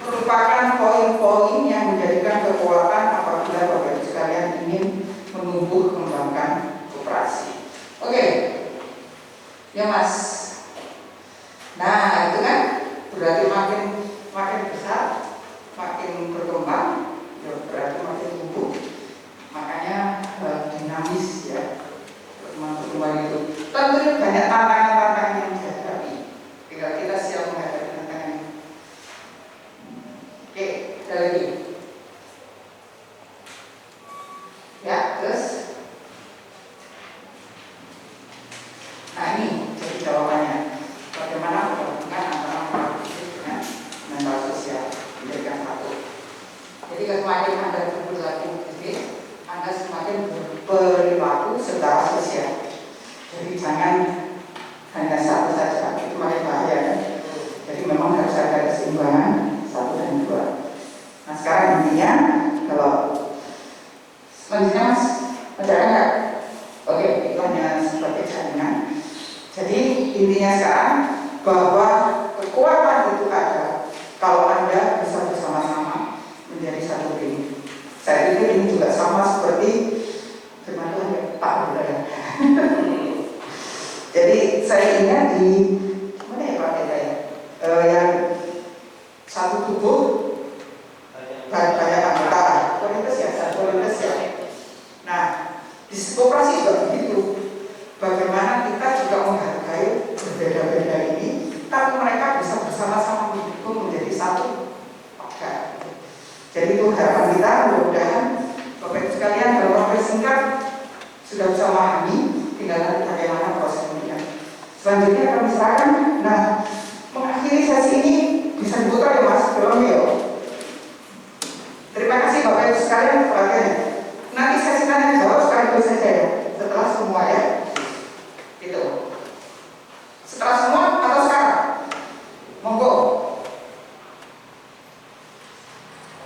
merupakan poin-poin yang menjadikan kekuatan apabila Bapak Ibu sekalian ingin menumbuh kembangkan koperasi. Oke, ya Mas. Nah itu kan berarti makin besar, makin berkembang, ya berarti makin tumbuh. Makanya dinamis ya pertumbuhan itu. Tentunya banyak tantangan-tantangan yang dihadapi. Tinggal kita siap menghadapi tantangan ini. Oke, ada lagi. Ya, terus. Nah ini jadi jawabannya. Bagaimana menggabungkan antara moral fisik dengan mental sosial menjadikan satu. Jadi semakin Anda berperilaku fisik, Anda semakin berperilaku secara sosial. Jadi jangan hanya satu saja, itu makin bahaya kan. Jadi memang harus ada keseimbangan satu dan dua. Nah sekarang intinya, kalau selanjutnya Mas, ada enggak? Oke, itu hanya sebagai jaminan. Jadi intinya sekarang bahwa kekuatan itu ada kalau Anda bisa bersama-sama menjadi satu tim. Saya pikir ini juga sama seperti firman Tuhan ya, Pak Budaya. Jadi saya ingat di mana ya Pak Budaya? Yang satu tubuh banyak anggota. Komunitas ya, satu komunitas ya. Nah, di koperasi juga begitu. Bagaimana kita juga menghargai berbeda-beda ini, tapi mereka bisa bersama-sama mendukung menjadi satu pagar. Jadi itu harapan kita, mudah-mudahan Bapak Ibu sekalian dalam waktu singkat sudah bisa memahami, tinggal nanti bagaimana prosesnya. Selanjutnya kami serahkan. Nah, mengakhiri sesi ini bisa dibuka ya Mas Romeo. Terima kasih Bapak Ibu sekalian perhatiannya. Nanti sesi tanya jawab sekaligus saja ya, setelah semua ya. Gitu. Setelah semua atau sekarang? Monggo.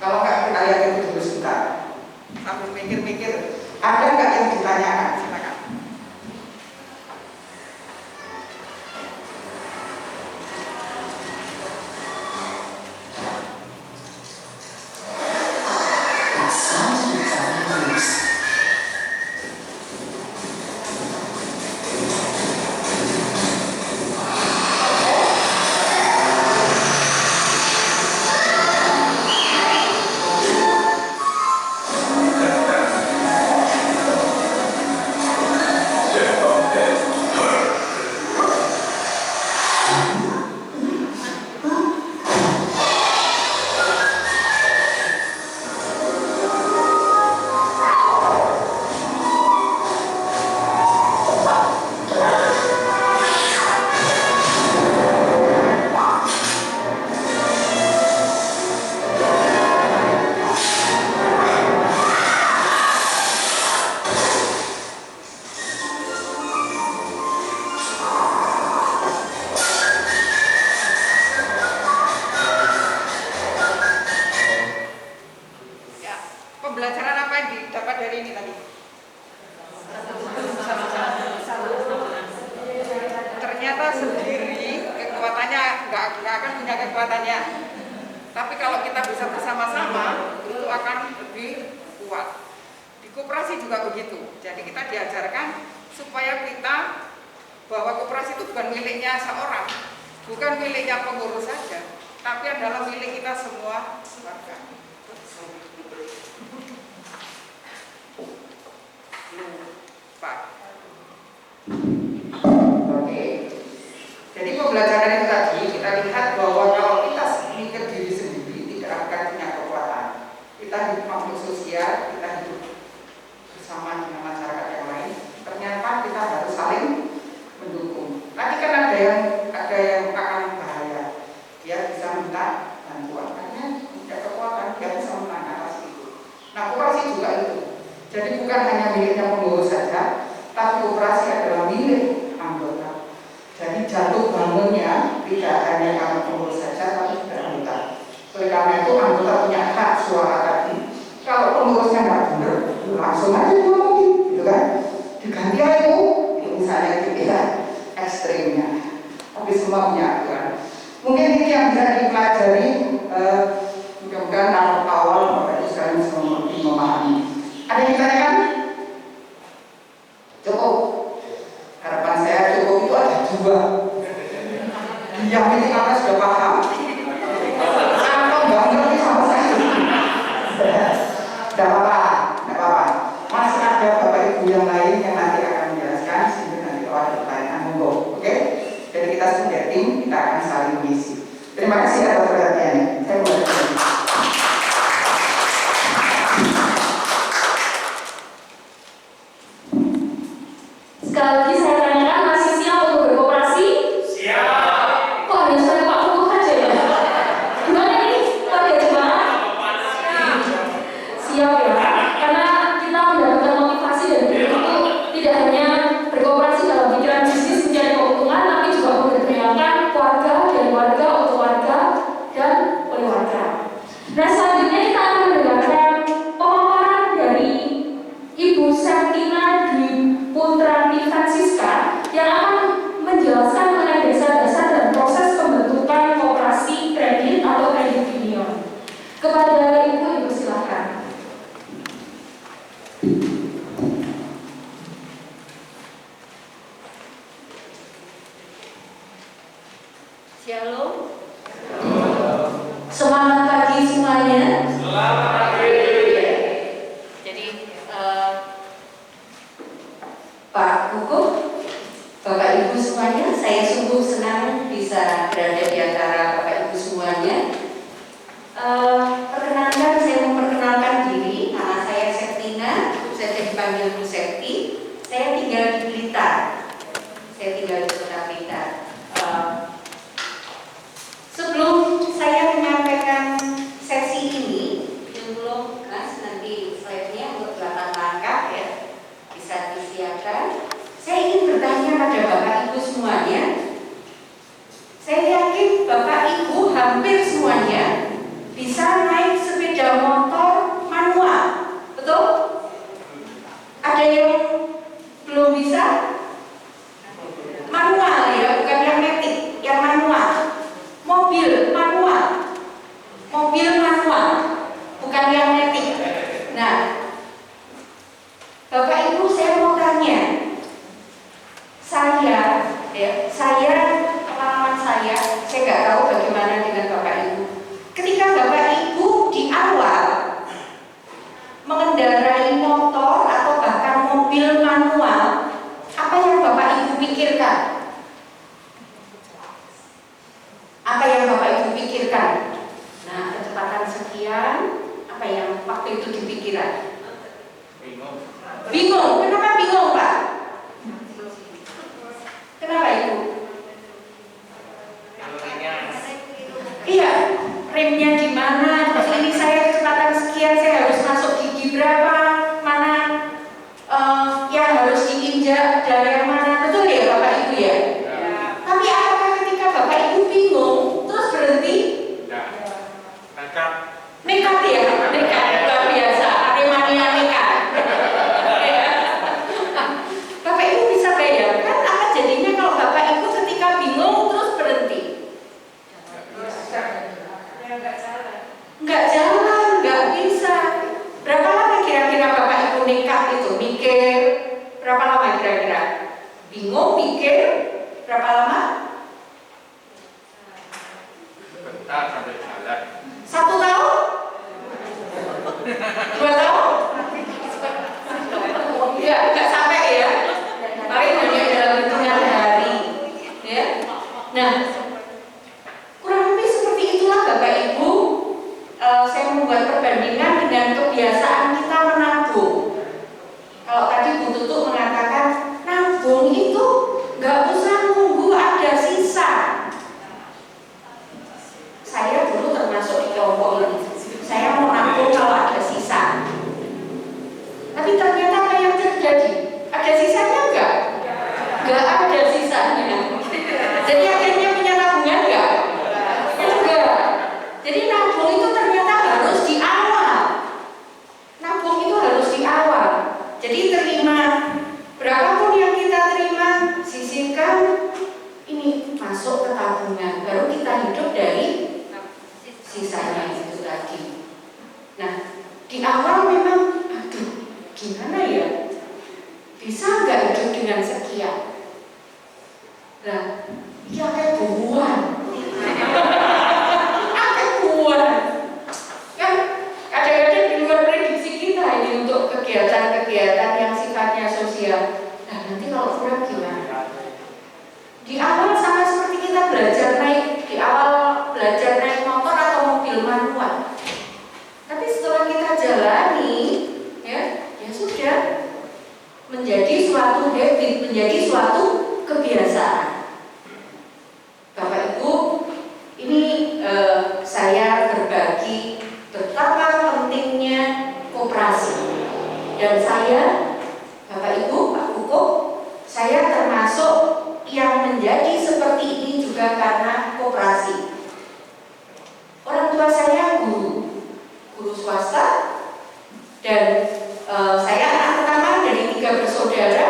Kalau nggak kita lihat itu dulu sebentar. Sambil mikir-mikir, ada nggak yang ditanyakan? Silakan. Pembelajaran apa yang didapat dari ini tadi? Ternyata sendiri kekuatannya nggak akan punya kekuatannya. Tapi kalau kita bisa bersama-sama itu akan lebih kuat. Di koperasi juga begitu. Jadi kita diajarkan supaya kita bahwa koperasi itu bukan miliknya seorang, bukan miliknya pengurus saja, tapi adalah milik kita semua warga. Pak. Oke. Jadi pembelajaran itu tadi kita lihat bahwa kalau kita mikir diri sendiri tidak akan punya kekuatan. Kita hidup makhluk sosial, kita hidup bersama dengan masyarakat yang lain. Ternyata kita harus saling mendukung. Tadi kan ada yang akan bahaya. Dia bisa minta bantuan. Karena tidak kekuatan, dia bisa mengatasi itu. Nah, koperasi juga itu. Jadi bukan hanya miliknya pengurus saja, tapi koperasi adalah milik anggota. Jadi jatuh bangunnya tidak hanya karena pengurus saja, tapi juga anggota. Oleh karena itu anggota punya hak suara tadi. Kalau pengurusnya nggak benar, langsung aja ngomongin, gitu kan? Diganti aja itu misalnya itu ya ekstrimnya. Tapi semua punya aturan. Mungkin ini yang bisa dipelajari. Mudah-mudahan tahap awal Bapak Ibu sekalian bisa memahami. Ada yang ditanyakan? Cukup. Harapan saya cukup itu ada dua. Yang ini karena sudah paham, atau nggak ngerti sama saya. Tidak apa-apa, tidak apa-apa. Masih ada Bapak Ibu yang lain yang nanti akan menjelaskan. Sehingga nanti kalau ada pertanyaan monggo, oke? Jadi kita sudah tim, kita akan saling mengisi. Terima kasih atas perhatiannya. Saya mulai. Sekali lagi saya tanyakan, masih siap untuk berkooperasi? Siap. Kok hanya saya Pak Kukuh aja ya? Gimana nih Pak Jemaah? Siap ya, karena kita mendapatkan motivasi dari itu tidak hanya berkooperasi dalam pikiran bisnis mencari keuntungan, tapi juga memberdayakan keluarga dan warga untuk warga dan oleh warga. Nah, selanjutnya kita akan mendengarkan pemaparan dari Ibu Septina Dwi Putrani Francisca yang akan menjelaskan mengenai dasar-dasar dan proses pembentukan koperasi kredit atau kredit union. Kepada Ibu silakan. Shalom. Semangat pagi semuanya. Selamat pagi. Jadi Pak Kukuh, Bapak Ibu semuanya, saya sungguh senang bisa berada di antara Bapak Ibu semuanya. Perkenalkan, saya memperkenalkan diri. Nama saya Septina, saya dipanggil Bu Septi. Saya tinggal di Blitar. Saya tinggal di Kota Blitar. Bapak Ibu hampir semuanya bisa naik sepeda motor manual, betul? Ada yang belum bisa? Manual ya, bukan yang matic, yang manual. Mobil manual, bukan yang matic. Nah, Bapak Ibu, saya mau tanya, pengalaman saya nggak tahu bagaimana dengan Bapak Ibu. Ketika Bapak Ibu di awal mengendarai motor atau bahkan mobil manual, apa yang Bapak Ibu pikirkan? Nah, kecepatan sekian, apa yang waktu itu dipikiran? Bingung. Kenapa bingung, Pak? Kenapa Ibu? Iya, remnya di mana? Terus ini saya kecepatan sekian, saya harus masuk gigi berapa? Mana yang harus diinjak dan yang mana? Betul ya Bapak Ibu ya? Tapi apakah ketika Bapak Ibu bingung terus berhenti? Nekat ya? Nekat, luar biasa. Aremania nekat. Bapak Ibu bisa bayangkan apa jadinya kalau Bapak Ibu ketika bingung terus berhenti? Nggak jalan, nggak bisa. Berapa lama kira-kira Bapak Ibu nekat itu? Mikir berapa lama kira-kira? Bingung, mikir berapa lama? Bentar sampai jalan. 1 tahun? 2 tahun? Ya, nggak sampai ya. Paling hanya dalam hitungan hari. Ya. Nah, kurang lebih seperti itulah Bapak Ibu. Saya membuat perbandingan dengan kebiasaan kita menabung. Kalau tadi Bu Tutu mengatakan nabung itu nggak usah nunggu ada sisa. Saya dulu termasuk di kelompok ini. Saya mau nabung kalau ada sisa. Tapi ternyata apa yang terjadi? Ada sisanya enggak? Enggak ada sisanya. Jadi akhirnya punya tabungan enggak? Enggak. Jadi nabung itu ternyata harus di awal. Jadi terima berapapun yang kita terima, sisihkan, ini masuk ke tabungan. Baru kita hidup dari sisanya itu tadi. Nah, di awal memang, aduh, gimana ya? Bisa nggak hidup dengan sekian? Nah, ya kayak buah. Kan kadang-kadang di luar prediksi kita ini untuk kegiatan-kegiatan yang sifatnya sosial. Nah, nanti kalau kurang gimana? Di awal sama seperti kita belajar naik motor atau mobil manual. Tapi setelah kita jalani, ya sudah menjadi suatu habit, menjadi suatu kebiasaan. Bapak Ibu, ini saya berbagi betapa pentingnya koperasi. Dan saya, Bapak Ibu, Pak Kukuh, saya termasuk yang menjadi seperti ini juga karena koperasi. Orang tua saya guru swasta, dan saya anak pertama dari 3 bersaudara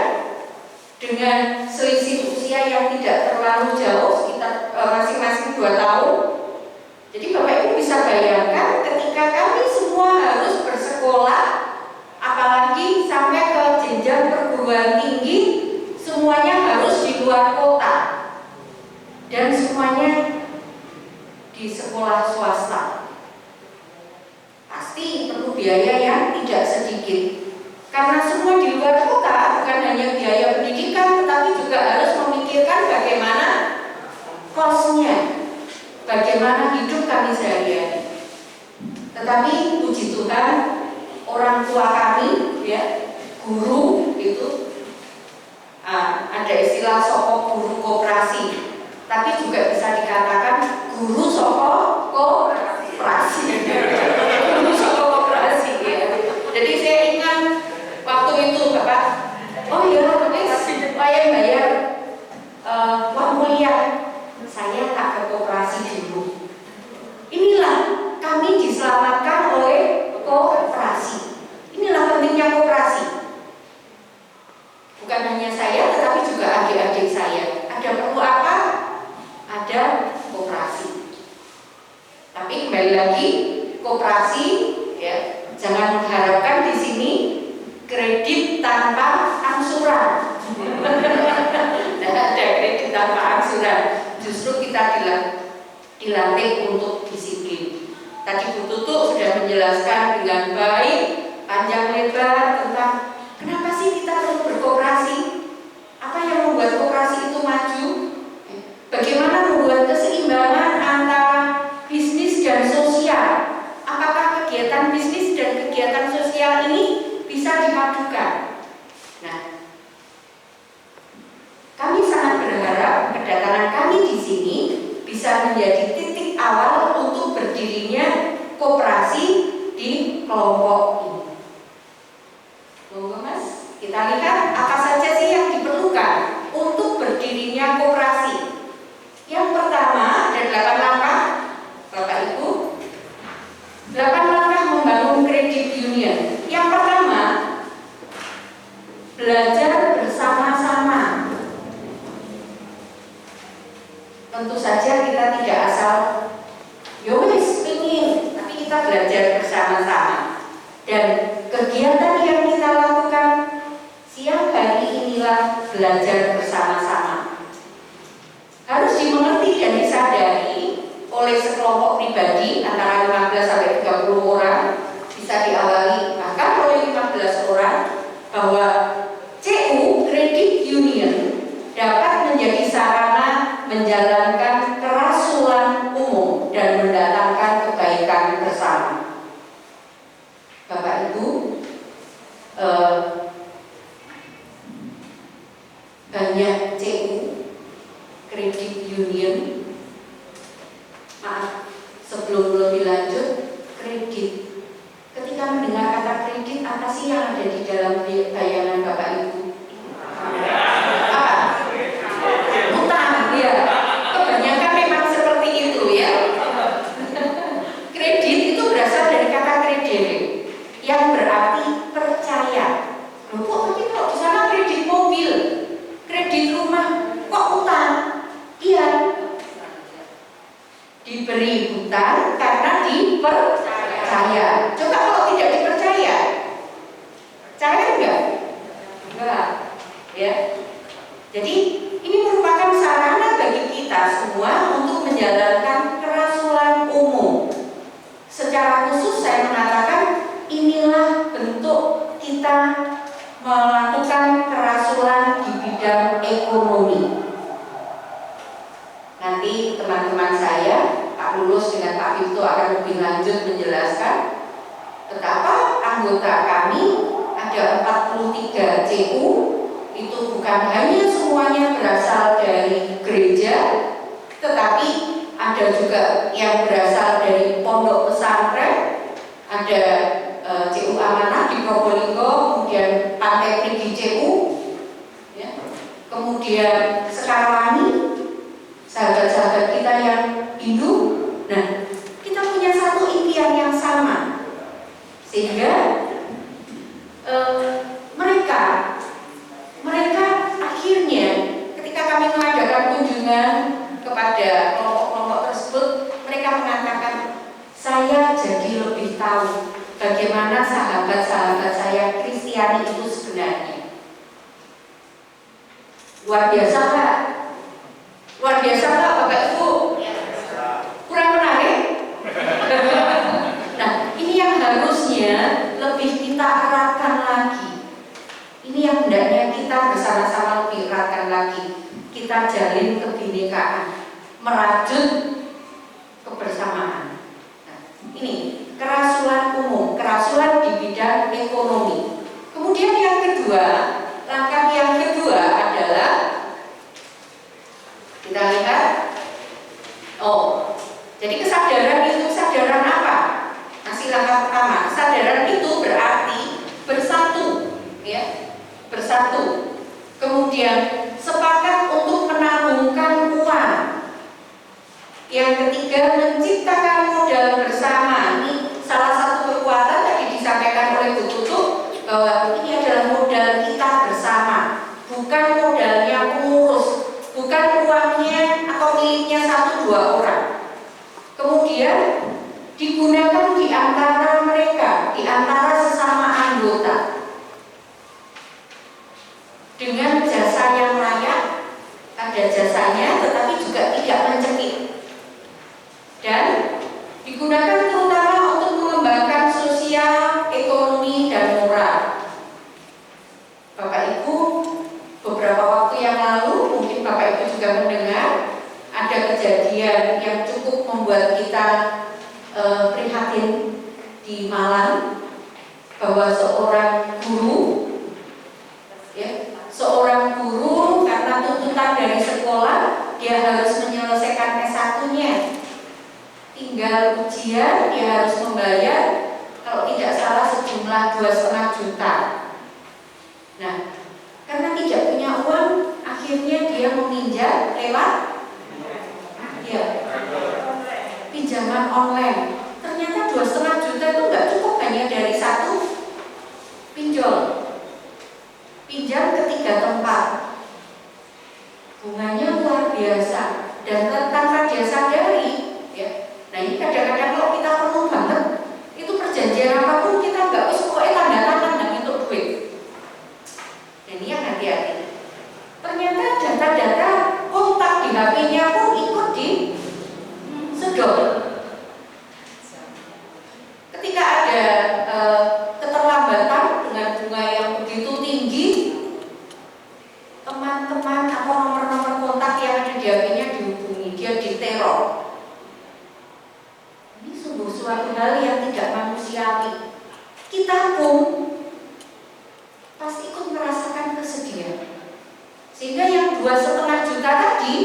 dengan selisih usia yang tidak terlalu jauh, sekitar masing-masing 2 tahun. Jadi Bapak Ibu bisa bayangkan ketika kami semua harus bersekolah, apalagi sampai ke jenjang perguruan tinggi, semuanya harus di luar kota dan semuanya di sekolah swasta. Pasti perlu biaya yang tidak sedikit. Karena semua di luar kota, bukan hanya biaya pendidikan, tetapi juga harus memikirkan bagaimana kosnya, bagaimana hidup kami sehari-hari. Tetapi puji Tuhan, orang tua kami, ya, guru itu ada istilah soko guru koperasi, tapi juga bisa dikatakan guru soko koperasi. Guru soko koperasi, ya. Jadi saya ingat waktu itu Bapak, oh iya, saya bayar uang kuliah, saya tak ke koperasi. koperasi dulu. Inilah kami diselamatkan oleh koperasi. Inilah pentingnya koperasi. Bukan hanya saya, tetapi juga adik-adik saya. Ada perlu apa? Ada koperasi. Tapi kembali lagi, koperasi ya, jangan mengharapkan di sini kredit tanpa angsuran. Tidak ada kredit tanpa angsuran. Justru kita dilatih untuk disiplin. Tadi Bu Tutu sudah menjelaskan dengan baik, panjang lebar tentang kenapa sih kita perlu berkoperasi? Apa yang membuat koperasi itu maju? Bagaimana membuat keseimbangan antara bisnis dan sosial? Apakah kegiatan bisnis dan kegiatan sosial ini bisa dipadukan? Nah, kami sangat berharap kedatangan kami di sini bisa menjadi titik awal untuk berdirinya koperasi di kelompok ini. Monggo Mas, kita lihat apa saja sih yang diperlukan untuk berdirinya koperasi. Yang pertama ada 8 langkah, Bapak Ibu. 8 langkah membangun kredit union. Yang pertama, belajar bersama-sama. Tentu saja kita tidak asal yowes pingin, tapi kita belajar bersama-sama. Dan kegiatan yang kita lakukan siang hari inilah belajar bersama-sama. Harus dimengerti dan disadari oleh sekelompok pribadi antara 15 sampai 30 orang, bisa diawali bahkan oleh 15 orang, bahwa CU Credit Union dapat menjadi sarana menjalankan kerasulan umum dan mendatangkan kebaikan bersama. Bapak Ibu, banyak CU Credit Union. Maaf, sebelum lebih lanjut, kredit. Ketika mendengar kata kredit, apa sih yang ada di dalam bayangan Bapak Ibu? Utang, ya. Kebanyakan memang seperti itu ya. Kredit itu berasal dari kata kredere, yang berarti percaya. Loh kok tapi kalau di sana kredit mobil, kredit rumah, kok utang? Iya. Diberi hutang karena dipercaya. Coba kalau tidak dipercaya, percaya enggak? Enggak, ya. Jadi ini merupakan sarana bagi kita semua untuk menjalankan kerasulan umum. Secara khusus saya mengatakan inilah bentuk kita melakukan kerasulan di bidang ekonomi. Nanti teman-teman saya, Pak Lulus dengan Pak Vito akan lebih lanjut menjelaskan betapa anggota kami ada 43 CU, itu bukan hanya semuanya berasal dari gereja, tetapi ada juga yang berasal dari pondok pesantren, ada CU Amanah di Probolinggo, kemudian Pantai Prigi CU, ya. Kemudian Sekarwangi, sahabat-sahabat kita yang Hindu. Nah, kita punya satu impian yang sama, sehingga mereka akhirnya ketika kami mengadakan kunjungan kepada kelompok-kelompok tersebut, mereka mengatakan, saya jadi lebih tahu bagaimana sahabat-sahabat saya Kristiani itu sebenarnya. Luar biasa Pak. Luar biasa Pak, Bapak Ibu. Kurang menarik? Nah, ini yang harusnya lebih kita eratkan lagi. Ini yang hendaknya kita bersama-sama lebih eratkan lagi. Kita jalin kebinekaan, merajut kebersamaan. Nah, ini kerasulan umum, kerasulan di bidang ekonomi. Kemudian yang kedua, langkah yang kedua adalah kita lihat, jadi kesadaran itu kesadaran apa? Masih langkah pertama, kesadaran itu berarti bersatu, ya, bersatu. Kemudian sepakat untuk menabungkan uang. Yang ketiga, menciptakan modal bersama. Ini salah satu kekuatan tadi disampaikan oleh Bu Tutu bahwa ini adalah modal kita bersama, bukan modalnya pengurus, bukan uangnya atau miliknya 1-2 orang. Kemudian digunakan di antara mereka, di antara sesama anggota dengan jasa yang layak. Ada jasanya tetapi juga tidak mencekik, dan digunakan terutama untuk mengembangkan sosial, ekonomi, dan moral. Bapak Ibu, beberapa waktu yang lalu mungkin Bapak Ibu juga mendengar ada kejadian yang cukup membuat kita prihatin di Malang, bahwa seorang guru karena tuntutan dari sekolah dia harus menyelesaikan S1-nya, tinggal ujian dia harus membayar kalau tidak salah sejumlah 2,5 juta. Nah, karena tidak punya uang, akhirnya dia meminjam lewat pinjaman online. Ternyata 2,5 juta itu nggak cukup hanya dari satu pinjol. Pinjam ke 3 tempat, bunganya luar biasa dan tanpa dia sadari, ya. Nah ini kadang-kadang kalau kita perlu banget, itu perjanjian apapun kita nggak bisa pokoknya tanda tangan dan untuk duit. Dan ini yang hati-hati. Ternyata data-data kontak di HP-nya pun ikut disedot. Ketika ada keterlambatan dengan bunga yang begitu tinggi, teman-teman atau nomor-nomor kontak yang ada di HP-nya dihubungi, dia diteror. Ini sungguh suatu hal yang tidak manusiawi. Kita pun pasti ikut merasakan kesedihan. Sehingga yang 2,5 juta tadi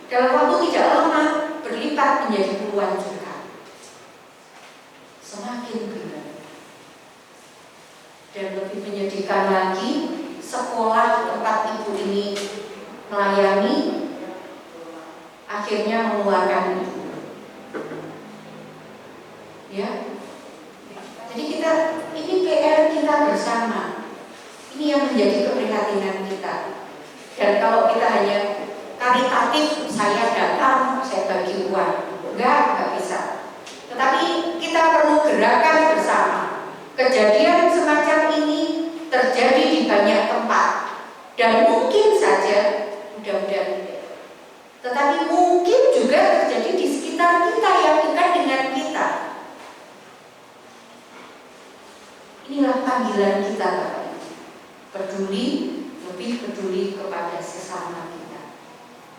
dalam waktu tidak lama berlipat menjadi puluhan juta. Semakin berat. Dan lebih menyedihkan lagi, sekolah tempat ibu ini melayani akhirnya mengeluarkan ibu. Ya, jadi ini PR kita bersama. Ini yang menjadi keprihatinan kita. Dan kalau kita hanya karitatif, saya datang, saya bagi uang, enggak bisa. Tetapi kita perlu gerakan bersama. Kejadian semacam ini terjadi di banyak tempat dan mungkin saja, mudah-mudahan tidak, tetapi mungkin juga terjadi di sekitar kita yang dekat dengan kita. Inilah panggilan kita, Bapak. Peduli, lebih peduli kepada sesama kita.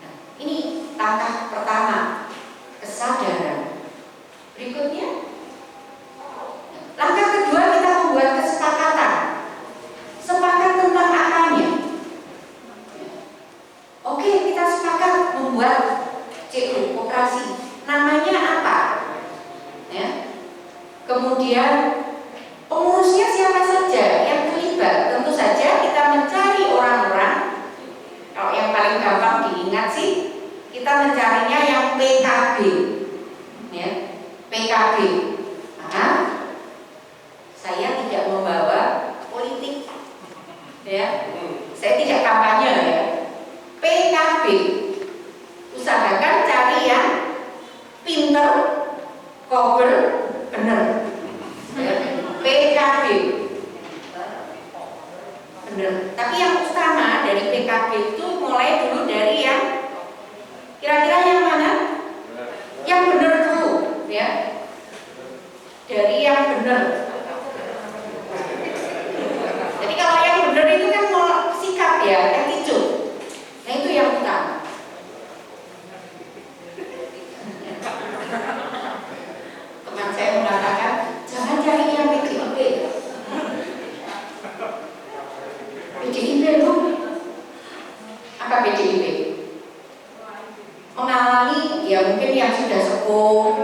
Nah, ini langkah pertama, kesadaran. Berikutnya, langkah kedua, kita membuat kesepakatan. Sepakat tentang apanya? Oke, kita sepakat membuat CU, operasi. Namanya apa? Ya. Kemudian pengurusnya siapa saja yang terlibat? Tentu saja kita mencari orang-orang. Kalau yang paling gampang diingat sih, kita mencarinya yang PKB, ya, PKB. Nah, saya tidak membawa politik, ya, saya tidak kampanye, ya. PKB, usahakan cari yang pinter, kober, bener. PKB bener. Tapi yang utama dari PKB itu mulai dulu dari yang kira-kira yang mana? Yang bener dulu, ya. Dari yang bener. Jadi kalau yang bener itu kan mau sikap, ya, attitude. Nah itu yang utama. Teman saya mengatakan, jangan cari yang PDIP. PDIP itu apa PDIP? Mengalami, ya mungkin yang sudah sepuh,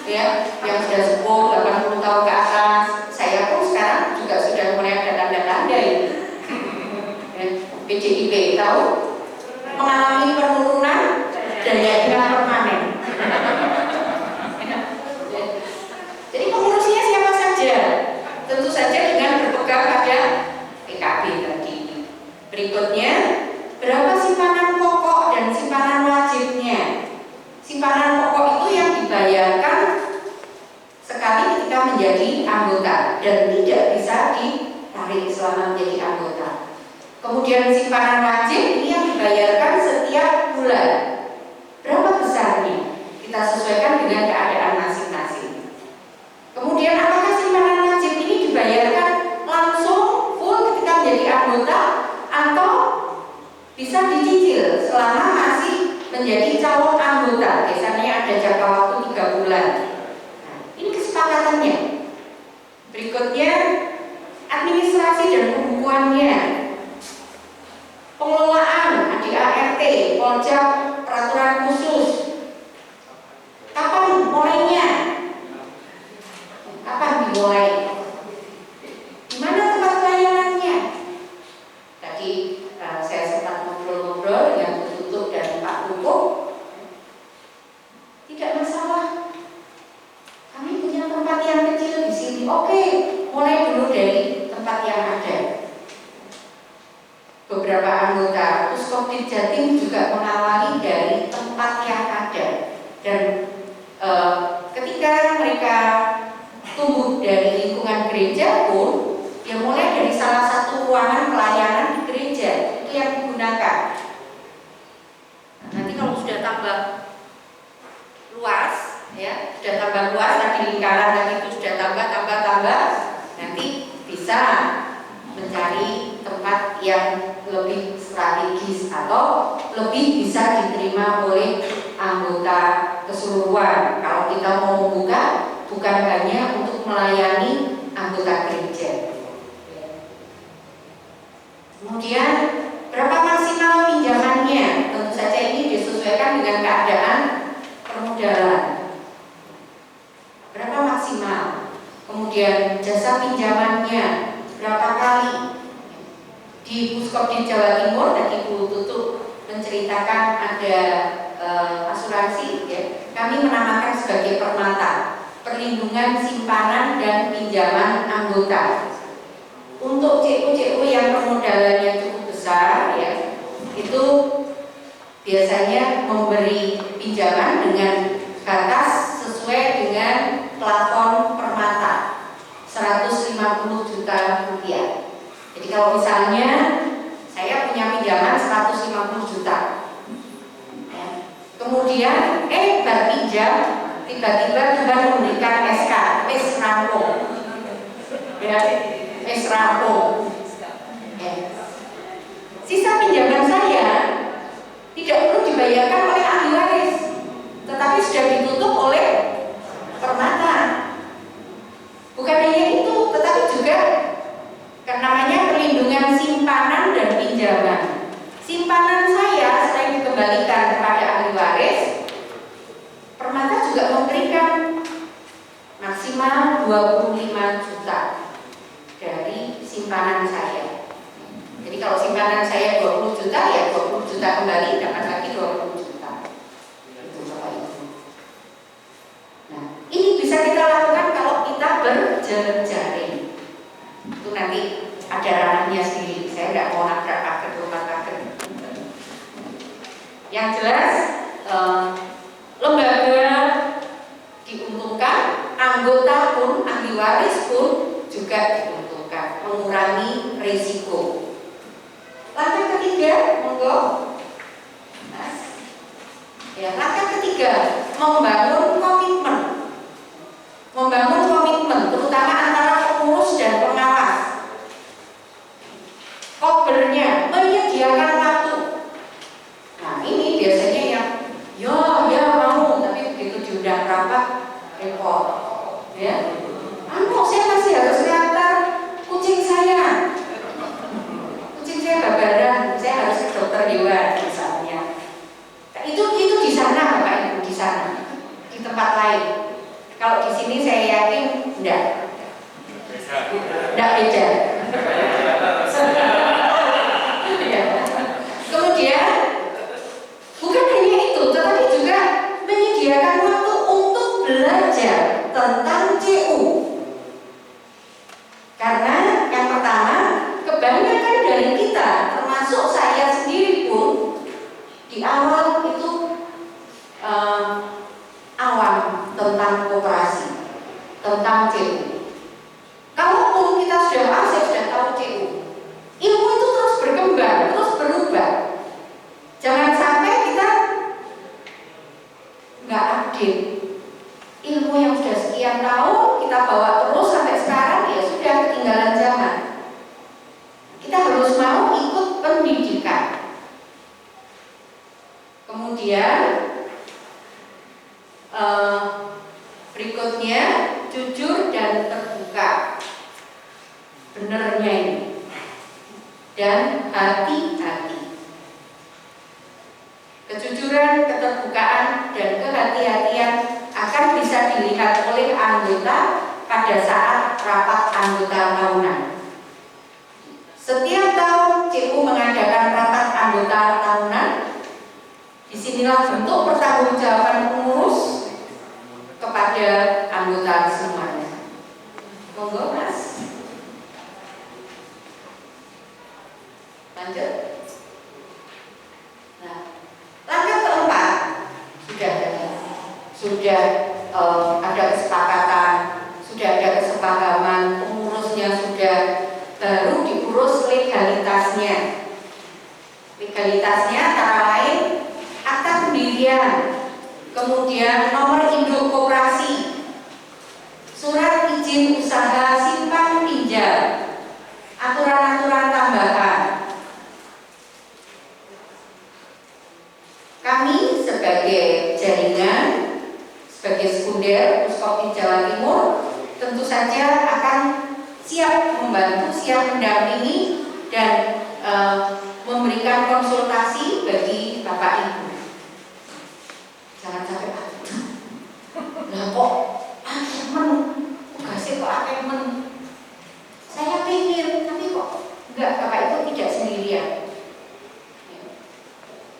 ya, yang sudah sepuh 80 tahun ke atas. Saya pun sekarang juga sudah mulai ada tanda-tanda ini. PDIP tahu mengalami penurunan daya ingat upgrade selama menjadi anggota. Kemudian simpanan wajib ini yang dibayarkan setiap bulan. Berapa besarnya? Kita sesuaikan dengan keadaan masing-masing. Kemudian apakah simpanan wajib ini dibayarkan langsung full ketika menjadi anggota atau bisa dicicil selama masih menjadi calon anggota? Biasanya ada jangka waktu 3 bulan. Nah, ini kesepakatannya. Berikutnya administrasi dan pembukuannya, pengelolaan ADART, pojak, peraturan khusus. Kapan mulainya? Kapan dimulai? Di mana tempat pelayanannya? Tadi saya sempat ngobrol-ngobrol dengan Bu Tutuk dan Pak Pupuk. Tidak masalah. Kami punya tempat yang kecil di sini. Oke, mulai dulu dari tempat yang ada. Beberapa anggota Puskopdit Jatim juga mengawali dari tempat yang ada. Dan ketika mereka tumbuh dari lingkungan gereja pun, ya mulai dari salah satu ruangan pelayanan di gereja itu yang digunakan. Nah, nanti kalau sudah tambah luas, ya sudah tambah luas tadi lingkaran dan itu sudah tambah, nanti bisa mencari tempat yang lebih strategis atau lebih bisa diterima oleh anggota keseluruhan. Kalau kita mau membuka, bukan hanya untuk melayani anggota gereja. Kemudian berapa maksimal pinjamannya? Tentu saja ini disesuaikan dengan keadaan permodalan. Berapa maksimal? Kemudian jasa pinjamannya berapa kali? Di Puskopdit Jawa Timur tadi Bu Tutuk menceritakan ada asuransi, ya. Kami menamakan sebagai Permata, perlindungan simpanan dan pinjaman anggota. Untuk CU yang permodalannya cukup besar, ya, itu biasanya memberi pinjaman dengan batas sesuai dengan plafon Permata 150 juta rupiah. Jadi kalau misalnya saya punya pinjaman 150 juta, ya. Kemudian berpinjam tiba-tiba Tuhan memberikan SK, rampung, ya, rampung. Ya. Sisa pinjaman saya tidak perlu dibayarkan oleh ahli waris, tetapi sudah ditutup oleh Permata. Bukan hanya itu, tetapi juga namanya perlindungan simpanan dan pinjaman. Simpanan saya selain dikembalikan kepada ahli waris, Permata juga memberikan maksimal 25 juta dari simpanan saya. Jadi kalau simpanan saya 20 juta, ya 20 juta kembali, dapat lagi 20 juta. Itu Bapak Ibu. Nah, ini bisa kita lakukan kalau kita berjejaring. Itu nanti ada ranahnya sendiri. Saya nggak mau nabrak rumah kaget. Yang jelas lembaga diuntungkan, anggota pun, ahli waris pun juga diuntungkan, mengurangi risiko. Langkah ketiga, monggo. Mas. Ya, langkah ketiga, membangun komitmen. Membangun komitmen, terutama antara pengurus dan pengawas. Kobernya menyediakan waktu. Nah, ini biasanya yang ya mau, tapi begitu diundang rapat repot. Ya, saya masih harus ngantar kucing saya. Kucing saya babaran, saya harus ke dokter hewan misalnya. Nah, itu di sana Bapak Ibu, di sana, di tempat lain. Kalau di sini saya yakin enggak beda. Kemudian bukan hanya itu, tetapi juga menyediakan waktu untuk belajar tentang CU. Karena yang pertama, kebanyakan dari kita, termasuk saya sendiri pun, di awal itu awam tentang koperasi, tentang CU. Kalaupun kita sudah saya sudah tahu CU update. Ilmu yang sudah sekian tahun kita bawa terus sampai sekarang ya sudah ketinggalan zaman. Kita harus mau ikut pendidikan. Kemudian berikutnya jujur dan terbuka. Benernya ini. Dan hati-hati. Kejujuran, keterbukaan, dan kehati-hatian akan bisa dilihat oleh anggota pada saat rapat anggota tahunan. Setiap tahun CU mengadakan rapat anggota tahunan. Disinilah bentuk pertanggungjawaban pengurus kepada anggota semuanya. Monggo Mas. Lanjut. Nah, langkah keempat sudah ada kesepakatan, sudah ada kesepahaman, pengurusnya sudah, baru diurus legalitasnya. Legalitasnya antara lain akta pendirian, kemudian nomor induk koperasi, surat izin usaha simpan pinjam, aturan-aturan tambahan. Kami sebagai jaringan, sebagai sekunder Puskopin Jawa Timur, tentu saja akan siap membantu, siap mendampingi dan memberikan konsultasi bagi Bapak Ibu. Jangan sampai lah kok akemen, tugasnya kok akemen. Saya pengen, tapi kok enggak, Bapak Ibu tidak sendirian.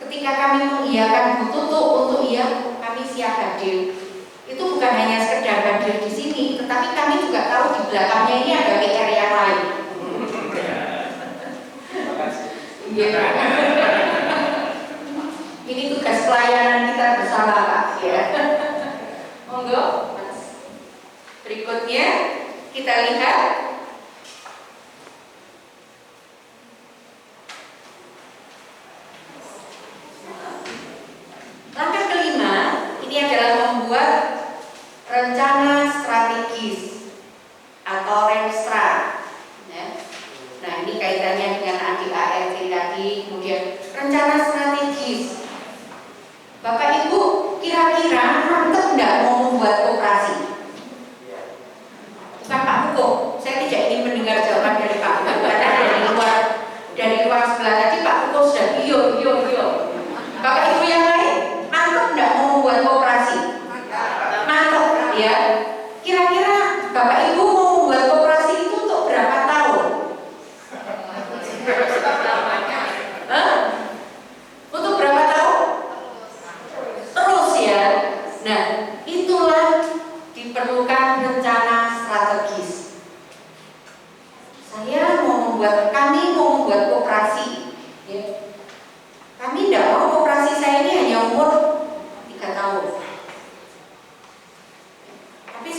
Ketika kami mengiyakan Bu Tutu untuk iya, kami siap hadir. Itu bukan hanya sekedar hadir di sini, tetapi kami juga tahu di belakangnya ini ada PR yang lain. Ini tugas pelayanan kita bersama Pak ya. Monggo Mas. Berikutnya kita lihat langkah kelima. Ini adalah membuat rencana strategis atau Renstra. Nah, ini kaitannya dengan ADART tadi, kemudian rencana strategis. Bapak Ibu kira-kira mantep enggak mau membuat koperasi? Bukan Pak Hukum, saya tidak ingin mendengar jawaban dari Pak Hukum karena dari luar sebelah tadi Pak Hukum sudah iyo. Bapak Ibu yang lain, mantep enggak mau membuat koperasi? Mantep ya. Kira-kira Bapak Ibu mau membuat koperasi itu untuk berapa tahun? Untuk berapa tahun? Terus ya. Nah, itulah diperlukan rencana strategis. Kami mau membuat koperasi. Ya. Kami tidak mau koperasi saya ini hanya umur 3 tahun. Tapi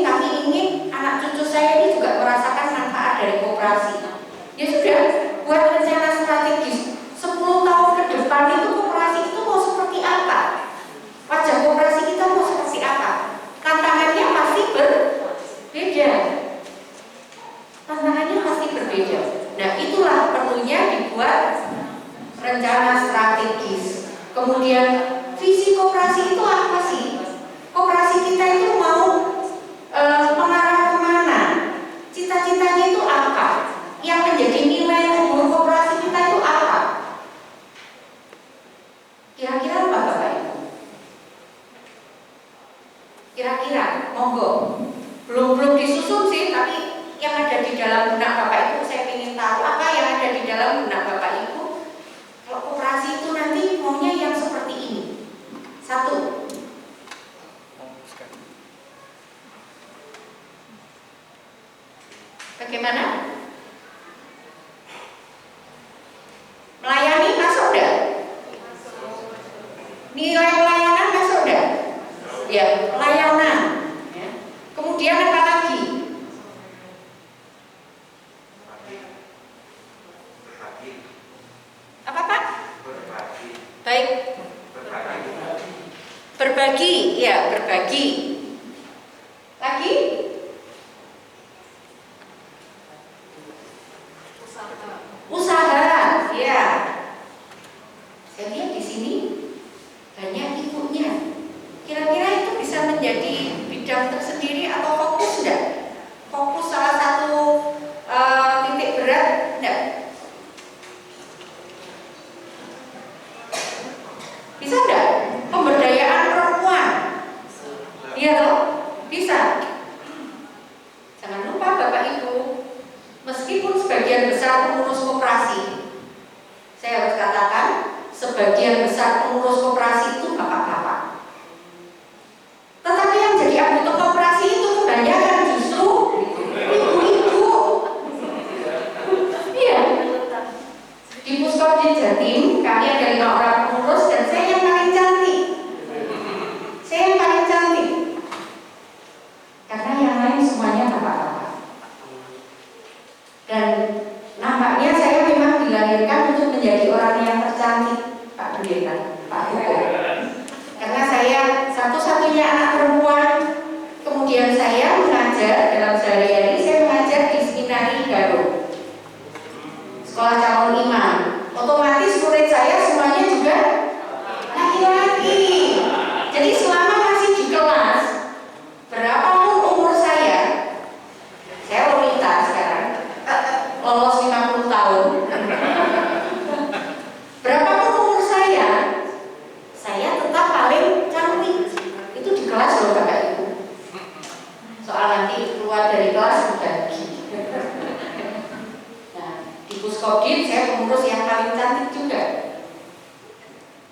kami ingin anak cucu saya ini juga merasakan manfaat dari koperasi. Ya sudah, buat rencana strategis 10 tahun ke depan itu koperasi itu mau seperti apa? Wajah koperasi kita mau seperti apa? Tantangannya pasti berbeda. Nah, itulah perlunya dibuat rencana strategis. Kemudian visi koperasi itu apa sih? Koperasi kita itu mau mengarah kemana? Cita-citanya itu apa? Yang menjadi nilai luhur koperasi kita itu apa? Kira-kira apa Bapak Ibu? Kira-kira, monggo. Belum disusun sih, tapi yang ada di dalam benak Bapak Ibu, saya ingin tahu apa yang ada di dalam benak Bapak Ibu. Kalau koperasi itu nanti maunya yang seperti ini. 1. Bagaimana? Melayani masuk enggak? Nilai pelayanan masuk enggak? Ya, pelayanan. Ya. Kemudian apa lagi? Apa Pak? Baik. Berbagi, ya berbagi. Lagi? Usaha, ya. Saya lihat di sini banyak ibunya. Kira-kira itu bisa menjadi bidang tersendiri atau fokus enggak? Fokus salah satu titik berat enggak? Bisa enggak? Pemberdayaan perempuan. Iya toh? Bisa. Jangan lupa Bapak Ibu, meskipun sebagian besar pengurus koperasi, saya harus katakan sebagian besar pengurus koperasi itu bapak-bapak. Tetapi yang jadi anggota koperasi itu kebanyakan justru ibu-ibu. Iya. Di Puskopdit Jatim kami ada 5 orang pengurus dan saya yang paling cantik. Saya yang paling cantik. Karena yang lain semuanya bapak-bapak. Dan nampaknya saya memang dilahirkan untuk menjadi orang yang tercantik, Pak Pendeta, Pak Hukum. Karena saya satu-satunya anak perempuan, kemudian saya mengajar dalam sehari-hari, saya mengajar di Seminari Garut, sekolah calon imam. Otomatis murid saya semuanya juga laki-laki. Jadi selama masih di kelas, berapapun umur saya wanita sekarang, lolos 50 tahun. Berapapun umur saya tetap paling cantik. Itu di kelas loh Bapak Ibu. Soal nanti keluar dari kelas berbagi. Nah, di Puskopdit saya pengurus yang paling cantik juga.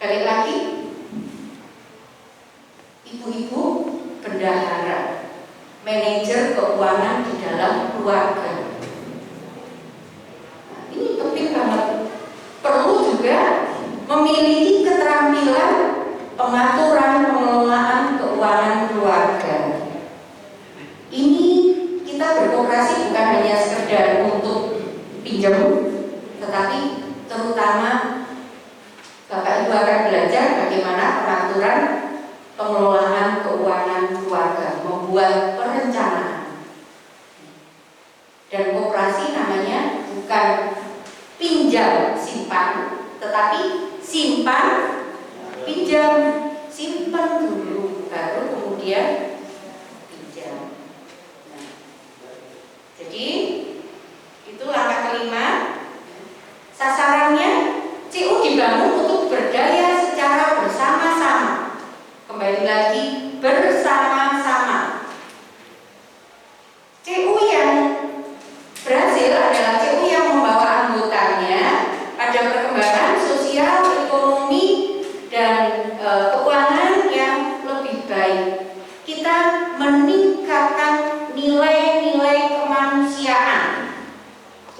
Balik lagi, ibu-ibu bendahara, manajer keuangan di dalam keluarga. Nah, ini penting banget. Perlu juga memiliki keterampilan pengaturan pengelolaan keuangan keluarga. Ini kita berkoperasi bukan hanya sekedar untuk pinjam, tetapi terutama Bapak Ibu akan belajar bagaimana pengaturan pengelolaan keuangan keluarga, membuat perencanaan. Dan koperasi namanya bukan pinjam simpan, tetapi simpan pinjam, simpan dulu baru kemudian pinjam. Nah, jadi itu langkah kelima. Sasarannya CU dibangun untuk berdaya secara bersama-sama. Kembali lagi, bersama-sama. CU yang berhasil adalah CU yang membawa anggotanya pada perkembangan sosial, ekonomi, dan keuangan yang lebih baik. Kita meningkatkan nilai-nilai kemanusiaan.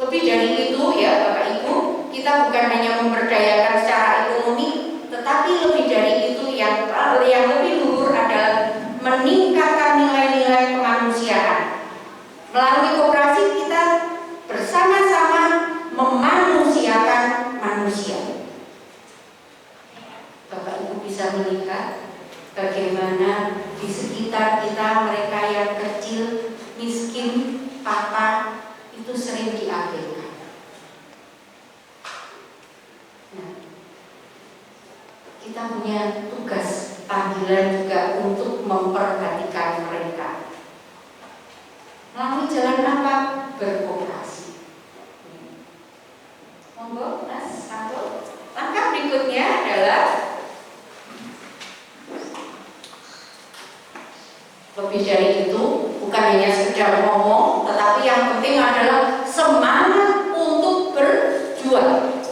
Lebih dari itu ya Bapak Ibu, kita bukan hanya memberdayakan secara ekonomi, tetapi lebih dari itu yang lebih luhur adalah meningkatkan nilai-nilai kemanusiaan. Melalui koperasi kita bersama-sama memanusiakan manusia. Bapak Ibu bisa melihat bagaimana di sekitar kita mereka yang kecil, miskin, papa itu sering diabaikan. Nah, kita punya tugas panggilan juga untuk memperhatikan mereka. Melalui jalan apa? Berkoperasi. Monggo, Mas, satu. Langkah berikutnya adalah lebih dari itu, bukan hanya sekedar ngomong, tetapi yang penting adalah semangat untuk berjuang.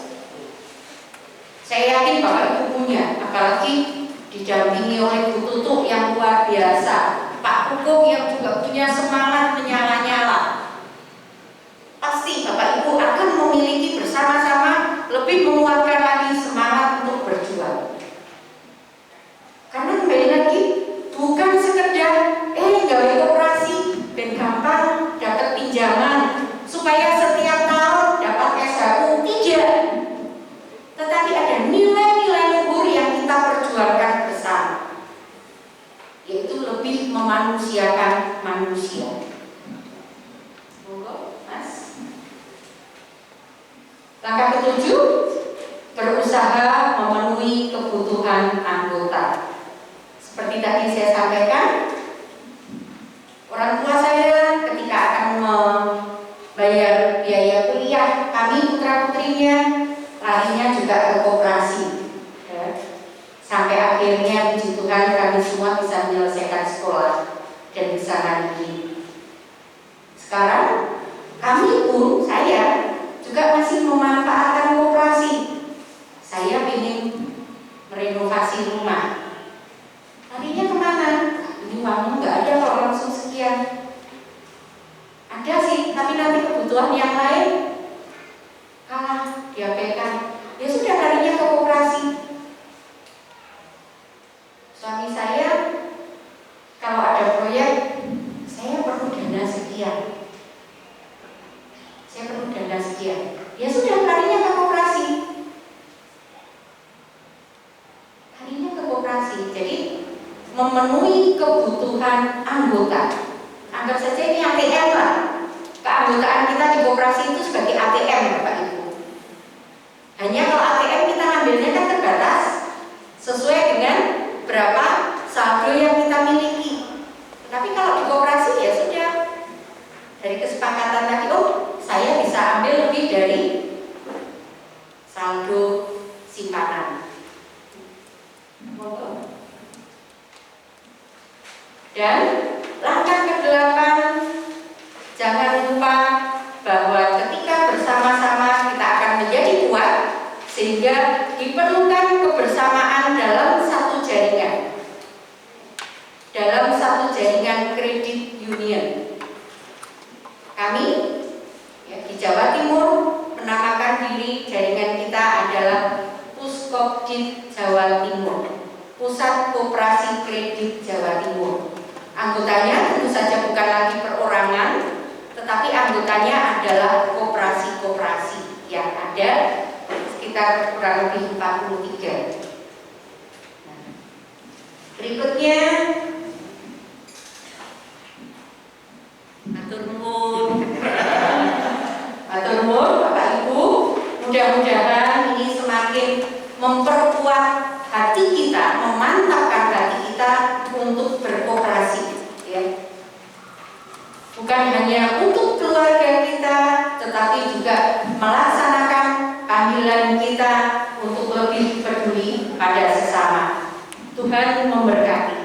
Saya yakin Bapak Ibu punya, apalagi didampingi oleh Bu Tutuk yang luar biasa, Pak Hukum yang juga punya semangat menyala-nyala. Pasti Bapak Ibu akan memiliki bersama-sama lebih menguatkan lagi semangat untuk berjuang. Karena kembali lagi, bukan sekedar gawe koperasi dan gampang dapat pinjaman supaya setiap tahun dapat SHU, tidak. Tetapi ada nilai-nilai luhur yang kita perjuangkan bersama. memanusiakan manusia. Monggo, Mas. Langkah ketujuh, berusaha memenuhi kebutuhan anggota. Seperti tadi saya sampaikan, orang tua saya ketika akan membayar biaya kuliah kami putra-putrinya, larinya juga ke koperasi. Ya. Sampai akhirnya puji Tuhan kami semua bisa menyelesaikan sekolah dan bisa mandiri. Sekarang kami pun, saya juga masih memanfaatkan koperasi. Saya ingin merenovasi rumah. Larinya kemana? Ini uangnya nggak ada kalau langsung sekian. Ada sih, tapi nanti kebutuhan yang lain kalah, diabaikan. Ya sudah, larinya ke koperasi. Suami saya kalau ada proyek, saya perlu dana sekian. Saya perlu dana sekian. Ya sudah, larinya ke koperasi. Larinya ke koperasi. Jadi memenuhi kebutuhan anggota. Anggap saja ini ATM lah. Keanggotaan kita di koperasi itu sebagai ATM, Bapak Ibu. Hanya kalau ATM kita ngambilnya kan terbatas sesuai dengan berapa saldo yang kita miliki. Tapi kalau di koperasi ya sudah, dari kesepakatan tadi, oh saya bisa ambil lebih dari saldo simpanan. Dan langkah ke-8, jangan lupa bahwa ketika bersama-sama kita akan menjadi kuat, sehingga diperlukan kebersamaan dalam satu jaringan, dalam satu jaringan kredit union. Kami ya, di Jawa Timur menamakan diri jaringan kita adalah Puskopdit Jawa Timur, Pusat Koperasi Kredit Jawa Timur. Anggotanya tentu saja bukan lagi perorangan, tetapi anggotanya adalah koperasi-koperasi yang ada sekitar kurang lebih 43. Nah, berikutnya, matur nuwun. Matur nuwun Bapak Ibu, mudah-mudahan ini semakin memperkuat hati kita, memantapkan hati kita untuk berkoperasi, ya. Bukan hanya untuk keluarga kita, tetapi juga melaksanakan panggilan kita untuk lebih peduli pada sesama. Tuhan memberkati.